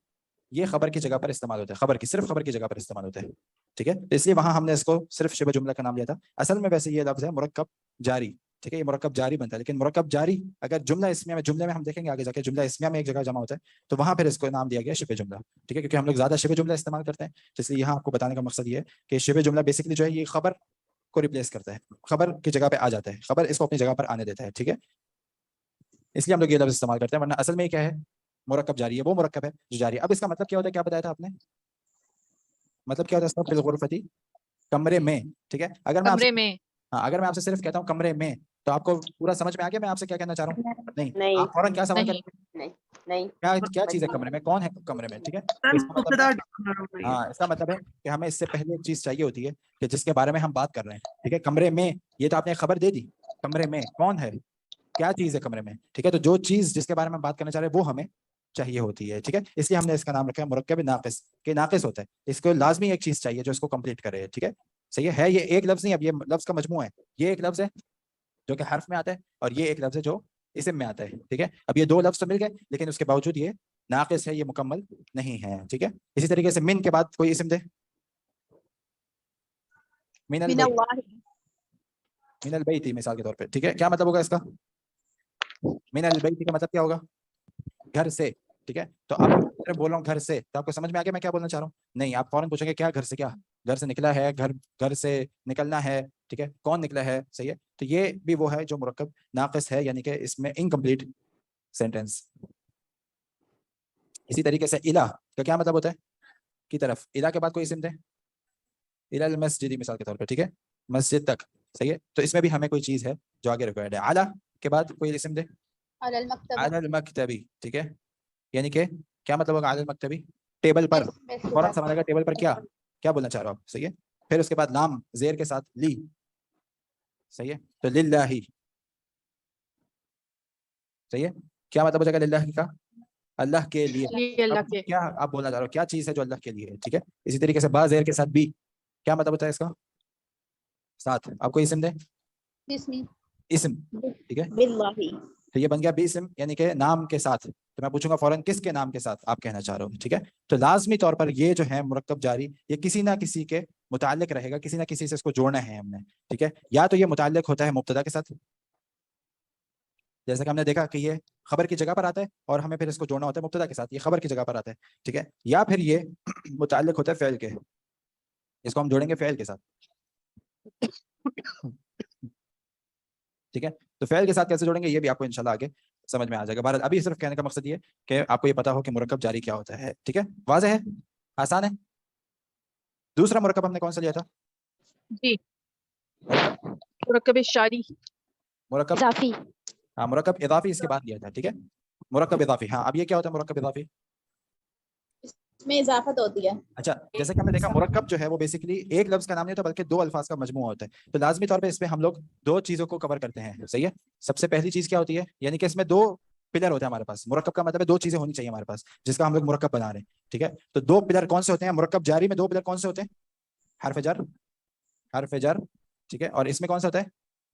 یہ خبر کی جگہ پر استعمال ہوتا ہے, خبر کی صرف خبر کی جگہ پر استعمال ہوتا ہے. ٹھیک ہے, اس لیے وہاں ہم نے اس کو صرف شبہ جملہ کا نام لیا تھا. اصل میں ویسے یہ لفظ ہے مرکب جاری. ٹھیک ہے, یہ مرکب جاری بنتا ہے, لیکن مرکب جاری اگر جملہ اسمیہ میں, جملے میں ہم دیکھیں گے آگے جا کے جملہ اسمیہ میں ایک جگہ جمع ہوتا ہے تو وہاں پھر اس کو نام دیا گیا شبہ جملہ. ٹھیک ہے, کیونکہ ہم لوگ زیادہ شبہ جملہ استعمال کرتے ہیں, اس لیے یہاں آپ کو بتانے کا مقصد یہ ہے کہ شبہ جملہ بیسیکلی جو ہے یہ خبر کو ریپلیس کرتا ہے, خبر کی جگہ پہ آ جاتا ہے, خبر اس کو اپنی جگہ پر آنے دیتا ہے. ٹھیک ہے, اس لیے ہم لوگ یہ لفظ استعمال کرتے ہیں, ورنہ اصل میں یہ کیا ہے مرکب جاری ہے, وہ مرکب ہے جو جاری ہے. اب اس کا مطلب کیا ہوتا ہے, کیا بتایا تھا آپ نے, مطلب کیا ہوتا ہے اس کا, فی الغرفتی کمرے میں. ٹھیک ہے, اگر میں کمرے میں, ہاں اگر میں آپ سے صرف کہتا ہوں کمرے میں تو آپ کو پورا سمجھ میں آ گیا میں آپ سے کیا کہنا چاہ رہا ہوں؟ نہیں, آپ فوراً کیا سوال کریں گے, کیا چیز ہے کمرے میں, کون ہے کمرے میں. ٹھیک ہے, ہاں اس کا مطلب ہے کہ ہمیں اس سے پہلے ایک چیز چاہیے ہوتی ہے کہ جس کے بارے میں ہم بات کر رہے ہیں. ٹھیک ہے, کمرے میں, یہ تو آپ نے خبر دے دی, کمرے میں کون ہے, کیا چیز ہے کمرے میں. ٹھیک ہے, تو جو چیز جس کے بارے میں بات کرنا چاہ رہے ہیں وہ ہمیں چاہیے ہوتی ہے. ٹھیک ہے, اس لیے ہم نے اس کا نام رکھا ہے مرکب ناقص, کہ ناقص ہوتا ہے, اس کو لازمی ایک چیز چاہیے جو اس کو کمپلیٹ کرے. ٹھیک ہے, صحیح ہے, یہ ایک لفظ نہیں, اب یہ لفظ کا مجموعہ ہے. یہ ایک لفظ ہے جو کہ حرف میں آتا ہے اور یہ ایک لفظ ہے جو اسم میں آتا ہے. ٹھیک ہے, اب یہ دو لفظ تو مل گئے لیکن اس کے باوجود یہ ناقص ہے, یہ مکمل نہیں ہے. ٹھیک ہے, اسی طریقے سے من کے بعد کوئی اسم دے, من البیت مثال کے طور پہ. ٹھیک ہے, کیا مطلب ہوگا اس کا, من البیت کا مطلب کیا ہوگا, گھر سے. ٹھیک ہے, تو اب میں بول رہا ہوں گھر سے, تو آپ کو سمجھ میں آ گیا میں کیا بولنا چاہ رہا ہوں؟ نہیں, آپ فوراً پوچھیں گے کیا گھر سے, کیا گھر سے نکلا ہے, گھر سے نکلنا ہے. ٹھیک ہے, کون نکلا ہے, صحیح ہے. تو یہ بھی وہ ہے جو مرکب ناقص ہے, یعنی کہ اس میں انکمپلیٹ سینٹینس. اسی طریقے سے الہ کا کیا مطلب ہوتا ہے, کی طرف. الہ کے بعد کوئی اسم دے, الہ المسجد مثال کے طور پہ. ٹھیک ہے, مسجد تک, صحیح ہے. تو اس میں بھی ہمیں کوئی چیز ہے جو آگے ریکوائرڈ ہے. اعلیٰ کے بعد کوئی اسم دے, علی المکتبی. ٹھیک ہے, یعنی کہ کیا مطلب ہوگا علی المکتبی, ٹیبل پر. فوراً سمجھ آئے گا ٹیبل پر کیا بولنا چاہ رہا ہوں آپ, صحیح ہے. پھر اس کے بعد لام زیر کے ساتھ لی, صحیح ہے, تو للہ, صحیح ہے. کیا مطلب ہو جائے گا للہ کا, اللہ کے لیے. اللہ کے, کیا آپ بولنا چاہ رہے ہو, کیا چیز ہے جو اللہ کے لیے ہے. ٹھیک ہے, اسی طریقے سے با زیر کے ساتھ بھی, کیا مطلب ہوتا ہے اس کا, ساتھ. آپ کو اسم دے, اسم. ٹھیک ہے, تو یہ بن گیا اسم, یعنی کہ نام کے ساتھ. تو میں پوچھوں گا فوراً کس کے نام کے ساتھ آپ کہنا چاہ رہے ہو. ٹھیک ہے, تو لازمی طور پر یہ جو ہے مرکب جاری یہ کسی نہ کسی کے متعلق رہے گا, کسی نہ کسی سے اس کو جوڑنا ہے ہم نے. ٹھیک ہے, یا تو یہ متعلق ہوتا ہے مبتدا کے ساتھ, جیسا کہ ہم نے دیکھا کہ یہ خبر کی جگہ پر آتا ہے اور ہمیں پھر اس کو جوڑنا ہوتا ہے مبتدا کے ساتھ, یہ خبر کی جگہ پر آتا ہے. ٹھیک ہے, یا پھر یہ متعلق ہوتا ہے فعل کے, اس کو ہم جوڑیں گے فعل کے ساتھ. ٹھیک ہے, تو فعل کے ساتھ کیسے جوڑیں گے یہ بھی آپ کو انشاءاللہ آگے سمجھ میں آ جائے گا. بہرحال ابھی صرف کہنے کا مقصد یہ کہ آپ کو یہ پتا ہو کہ مرکب جاری کیا ہوتا ہے. ٹھیک ہے, واضح ہے, آسان ہے. دوسرا مرکب ہم نے کون سا لیا تھا, جی مرکب شاری, مرکب اضافی, ہاں مرکب اضافی اس کے بعد لیا تھا. ٹھیک ہے, مرکب اضافی. ہاں اب یہ کیا ہوتا ہے مرکب اضافی, میں اضافت ہوتی ہے. اچھا, جیسے کہ ہم نے دیکھا مرکب جو ہے وہ بیسیکلی ایک لفظ کا نام نہیں ہوتا بلکہ دو الفاظ کا مجموعہ ہوتا ہے. تو لازمی طور پہ اس میں ہم لوگ دو چیزوں کو کور کرتے ہیں. صحیح ہے, سب سے پہلی چیز کیا ہوتی ہے, یعنی کہ اس میں دو پلر ہوتے ہیں ہمارے پاس. مرکب کا مطلب ہے دو چیزیں ہونی چاہیے ہمارے پاس جس کا ہم لوگ مرکب بنا رہے ہیں. ٹھیک ہے, تو دو پلر کون سے ہوتے ہیں مرکب جاری میں, دو پلر کون سے ہوتے ہیں, حرف جر, حرف جر. ٹھیک ہے, اور اس میں کون سا ہوتا ہے,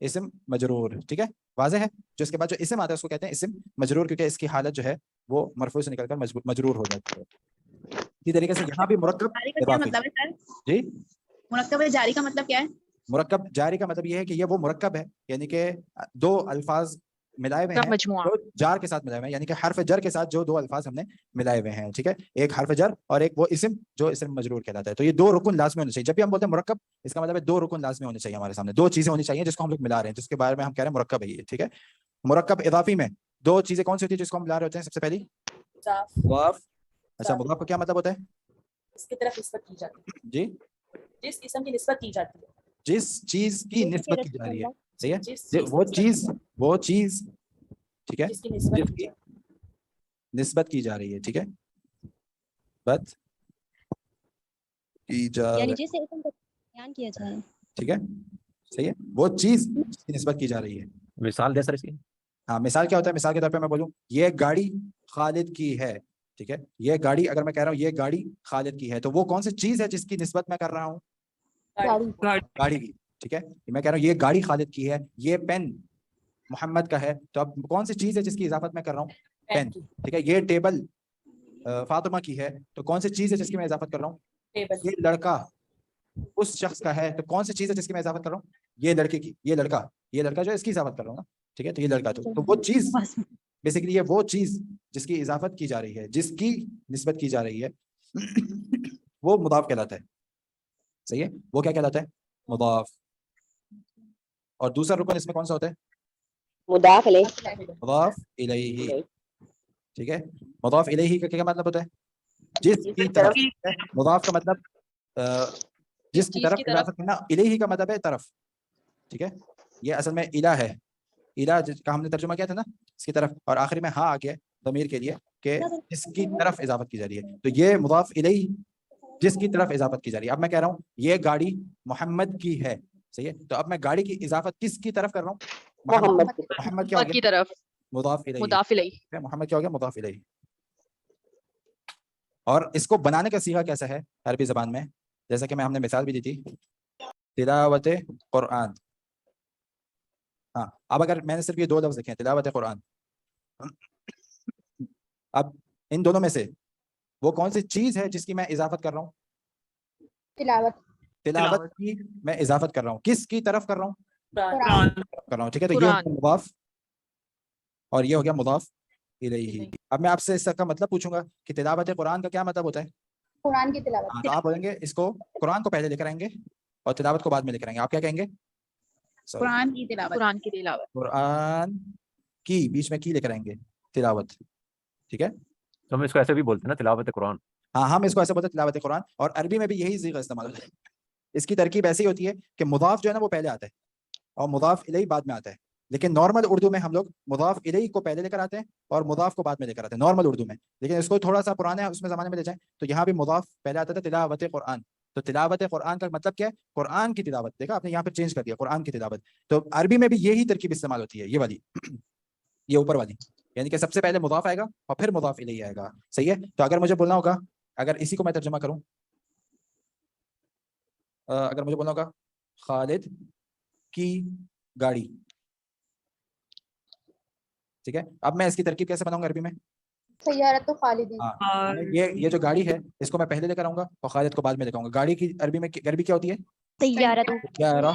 اسم مجرور. ٹھیک ہے, واضح ہے. جو اس کے بعد جو اسم آتا ہے اس کو کہتے ہیں اسم مجرور, کیونکہ اس کی حالت جو ہے وہ مرفوع سے نکل کر مجرور ہو جاتی ہے. اسی طریقے سے یہاں بھی مرکب اضافی. جی, مرکب جاری کا مطلب کیا ہے, مرکب جاری کا مطلب یہ ہے کہ یہ وہ مرکب ہے, یعنی کہ دو الفاظ ملائے ہوئے ہیں مجموعہ, جو جار کے ساتھ ملائے ہوئے ہیں, یعنی کہ حرف جر کے ساتھ جو دو الفاظ ہم نے ملائے ہوئے ہیں. ٹھیک ہے, ایک حرف جر اور ایک وہ اسم جو اسم مجرور کہلاتا ہے. تو یہ دو رکن لازمی ہونے چاہیے. جب بھی ہم بولتے ہیں مرکب اس کا مطلب ہے دو رکن لازمی ہونے چاہیے ہمارے سامنے, دو چیزیں ہونی چاہیے جس کو ہم لوگ ملا رہے ہیں, جس کے بارے میں ہم کہہ رہے ہیں مرکب ہے یہ. ٹھیک ہے, مرکب اضافی میں دو چیزیں کون سی ہوتی ہیں جس کو ہم ملا رہے ہوتے ہیں؟ سب سے پہلی مضاف. اچھا, مضاف کا کیا مطلب ہوتا ہے, اس کی طرف نسبت کی جاتی ہے, جی جس اسم کی نسبت کی جاتی ہے, جس چیز کی نسبت کی جا رہی ہے. صحیح ہے, وہ چیز ٹھیک ہے جس کی نسبت کی نسبت کی جا رہی ہے. ٹھیک ہے, بات کی جا یعنی رہی جسے اسم کا بیان کیا جائے. ٹھیک ہے, صحیح ہے, وہ چیز جس کی نسبت کی جا رہی ہے. مثال دے سر اس کی. ہاں, مثال کیا ہوتا ہے, مثال کے طور پہ میں بولوں یہ گاڑی خالد کی ہے. ٹھیک ہے, یہ گاڑی, اگر میں کہہ رہا ہوں یہ گاڑی خالد کی ہے تو وہ کون سی چیز ہے جس کی نسبت میں کر رہا ہوں, گاڑی کی. ٹھیک ہے, میں کہہ رہا ہوں یہ گاڑی خالد کی ہے, یہ پین محمد کا ہے تو اب کون سی چیز ہے جس کی اضافت میں کر رہا ہوں؟ پین. ٹھیک ہے, یہ ٹیبل فاطمہ کی ہے تو کون سی چیز ہے جس کی میں اضافت کر رہا ہوں؟ ٹیبل. یہ لڑکا اس شخص کا ہے تو کون سی چیز ہے جس کی میں اضافت کر رہا ہوں؟ یہ لڑکے کی. یہ لڑکا جو ہے اس کی اضافت کر رہا ہوں نا. ٹھیک ہے, تو یہ لڑکا تو وہ چیز بیسیکلی یہ وہ چیز جس کی اضافت کی جا رہی ہے, جس کی نسبت کی جا رہی ہے وہ مضاف کہلاتا ہے. صحیح ہے, وہ کیا کہلاتا ہے؟ مضاف. اور دوسرا رکن اس میں کون سا ہوتا ہے؟ مضاف الیہ. مضاف الیہ. ٹھیک ہے, مضاف الیہ کا کیا مطلب ہوتا ہے؟ جس کی طرف. مضاف کا مطلب جس کی طرف اضافت کرنا, الیہ کا مطلب ہے طرف. ٹھیک ہے, یہ اصل میں الہ ہے. الہ کا ہم نے ترجمہ کیا تھا نا, اس کی طرف, اور آخری میں ہاں آ گیا ضمیر کے لیے کہ جس کی طرف اضافت کی جا رہی ہے. تو یہ مضاف الیہ جس کی طرف اضافت کی جا رہی ہے. اب میں کہہ رہا ہوں یہ گاڑی محمد کی ہے. صحیح ہے, تو اب میں گاڑی کی اضافت کس کی طرف کر رہا ہوں؟ محمد کیا ہو گیا؟ کی طرف. مضاف الیہ. مضاف الیہ. محمد کیا ہو گیا؟ مضاف الیہ. اور اس کو بنانے کا صیغہ کیسا ہے عربی زبان میں؟ جیسا کہ ہم نے مثال بھی دی تھی, تلاوت قرآن. ہاں, اب اگر میں نے صرف یہ دو لفظ لکھے ہیں تلاوت قرآن, اب ان دونوں میں سے وہ کون سی چیز ہے جس کی میں اضافت کر رہا ہوں؟ تلاوت کی میں اضافت کر رہا ہوں. کس کی طرف کر رہا ہوں؟ کر رہا ہوں. ٹھیک ہے, تو یہ مضاف اور یہ ہو گیا مضاف الیہ. اب میں آپ سے اس کا مطلب پوچھوں گا کہ تلاوت قرآن کا کیا مطلب ہوتا ہے؟ قرآن کی تلاوت. تو آپ بولیں گے اس کو قرآن کو پہلے لے کر آئیں گے اور تلاوت کو بعد میں لے کر آئیں گے. آپ کیا کہیں گے؟ قرآن کی تلاوت. قرآن کی تلاوت. قرآن کی بیچ میں کی لے کر آئیں گے, تلاوت. ٹھیک ہے, تو ہم اس کو ایسے بھی بولتے ہیں نا, تلاوت قرآن. ہاں, ہم اس کو ایسے بولتے ہیں تلاوت قرآن, اور عربی میں بھی یہی صیغہ استعمال ہوتا ہے. اس کی ترکیب ایسی ہوتی ہے کہ مضاف جو ہے نا وہ پہلے آتا ہے اور مضاف الیہ بعد میں آتا ہے. لیکن نارمل اردو میں ہم لوگ مضاف الیہ کو پہلے لے کر آتے ہیں اور مضاف کو بعد میں لے کر آتے ہیں نارمل اردو میں. لیکن اس کو تھوڑا سا پرانے اس میں زمانے میں لے جائیں تو یہاں بھی مضاف پہلے آتا تھا, تلاوت قرآن. تو تلاوت قرآن کا مطلب کیا ہے؟ قرآن کی تلاوت. دیکھا آپ نے یہاں پہ چینج کر دیا, قرآن کی تلاوت. تو عربی میں بھی یہی ترکیب استعمال ہوتی ہے, یہ والی, یہ اوپر والی, یعنی کہ سب سے پہلے مضاف آئے گا اور پھر مضاف الیہ آئے گا. صحیح ہے, تو اگر مجھے بولنا ہوگا, اگر اسی کو میں ترجمہ کروں, اگر مجھے بولنا ہوگا خالد کی گاڑی. ٹھیک ہے, اب میں اس کی ترکیب کیسے بناؤں گا عربی میں؟ سیارت خالدین. ہاں, یہ جو گاڑی ہے اس کو میں پہلے لے کر آؤں گا اور خالد کو بعد میں لے کر آؤں گا. گاڑی کی عربی میں عربی کیا ہوتی ہے؟ سیارت. سیارہ.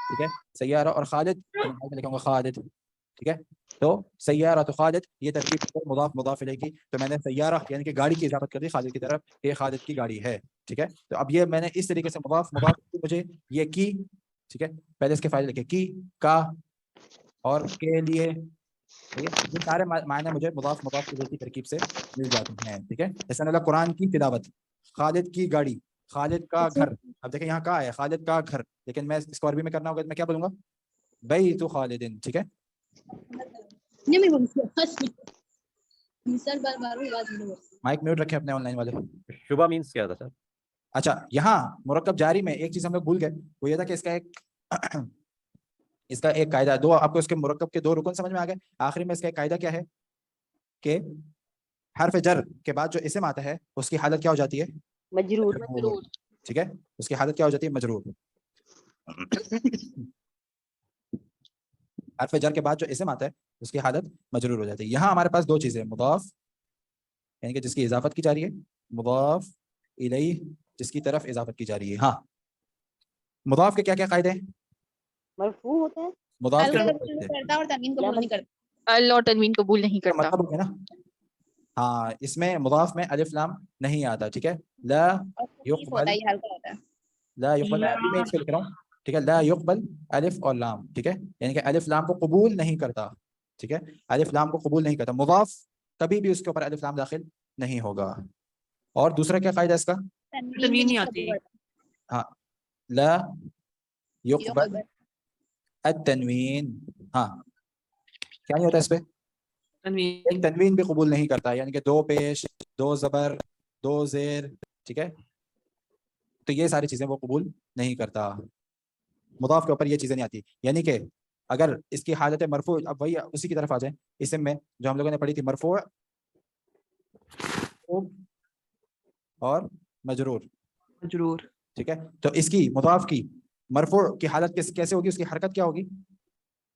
ٹھیک ہے, سیارہ, اور خالد بعد میں لے کر آؤں گا خالد. ٹھیک ہے, تو سیارہ تو خالد, یہ ترکیب مضاف مضاف الیہ کی. تو میں نے سیارہ یعنی کہ گاڑی کی اضافت کر دی خالد کی طرف, یہ خالد کی گاڑی ہے. ٹھیک ہے, تو اب یہ میں نے اس طریقے سے مضاف مجھے یہ کی. ٹھیک ہے, پہلے اس کے فائدے لکھے, کی, کا اور کے لیے. یہ سارے معنی مجھے مضاف الیہ کی ترکیب سے مل جاتے ہیں. ٹھیک ہے, جیسے اللہ قرآن کی تلاوت, خالد کی گاڑی, خالد کا گھر. اب دیکھیں یہاں کا ہے خالد کا گھر, لیکن میں اس کو عربی میں کرنا ہوگا میں کیا بولوں گا؟ بیت خالدین. ٹھیک ہے, مائک میوٹ رکھیں اپنے آن لائن والے. شبہ مینس کیا تھا سر؟ اچھا, یہاں مرکب جاری میں ایک چیز ہم لوگ بھول گئے, وہ یہ تھا کہ اس کا ایک قاعدہ, دو آپ کو اس کے مرکب کے دو رکن سمجھ میں آ گئے. آخری میں اس کا ایک قاعدہ کیا ہے کہ حرف جر کے بعد جو اسم آتا ہے اس کی حالت کیا ہو جاتی ہے؟ مجرور. ٹھیک ہے, اس کی حالت کیا ہو جاتی ہے؟ مجرور. حرف جر کے بعد جو اسم آتا ہے اس کی حالت مجرور ہو جاتی ہے. یہاں ہمارے پاس دو چیزیں, مضاف یعنی کہ جس کی اضافت کی جا رہی ہے, مضاف الیہ جس کی طرف اضافت کی جا رہی ہے. ہاں, مضاف کے کیا کیا قاعدے ہیں؟ مرفوع ہوتا ہے, مضاف کے کرتا اور تنوین قبول نہیں کرتا. ال اور تنوین قبول نہیں کرتا. مطلب ہے نا, ہاں, اس میں مضاف میں الف لام نہیں آتا. ٹھیک ہے, لا یقبل, لا یقبل, میں عربی میں اس کو لکھ رہا ہوں. ٹھیک ہے, لا یقبل الف اور لام. ٹھیک ہے, یعنی کہ الف لام کو قبول نہیں کرتا. ٹھیک ہے, الف لام کو قبول نہیں کرتا. مضاف کبھی بھی اس کے اوپر الف لام داخل نہیں ہوگا. اور دوسرا کیا قاعدہ اس کا؟ تنوین نہیں آتی. ہاں, لا یقبل التنوین. ہاں, کیا نہیں ہوتا اس پہ؟ ایک تنوین بھی قبول نہیں کرتا, یعنی کہ دو پیش, دو زبر, دو زیر. ٹھیک ہے, تو یہ ساری چیزیں وہ قبول نہیں کرتا. مضاف کے اوپر یہ چیزیں نہیں آتی. یعنی کہ اگر اس کی حالت مرفوع, اب وہی اسی کی طرف آ جائیں, اسم میں جو ہم لوگوں نے پڑھی تھی, مرفوع اور مجرور. ٹھیک ہے, تو اس کی مضاف کی مرفوع کی حالت کیسے ہوگی؟ اس کی حرکت کیا ہوگی؟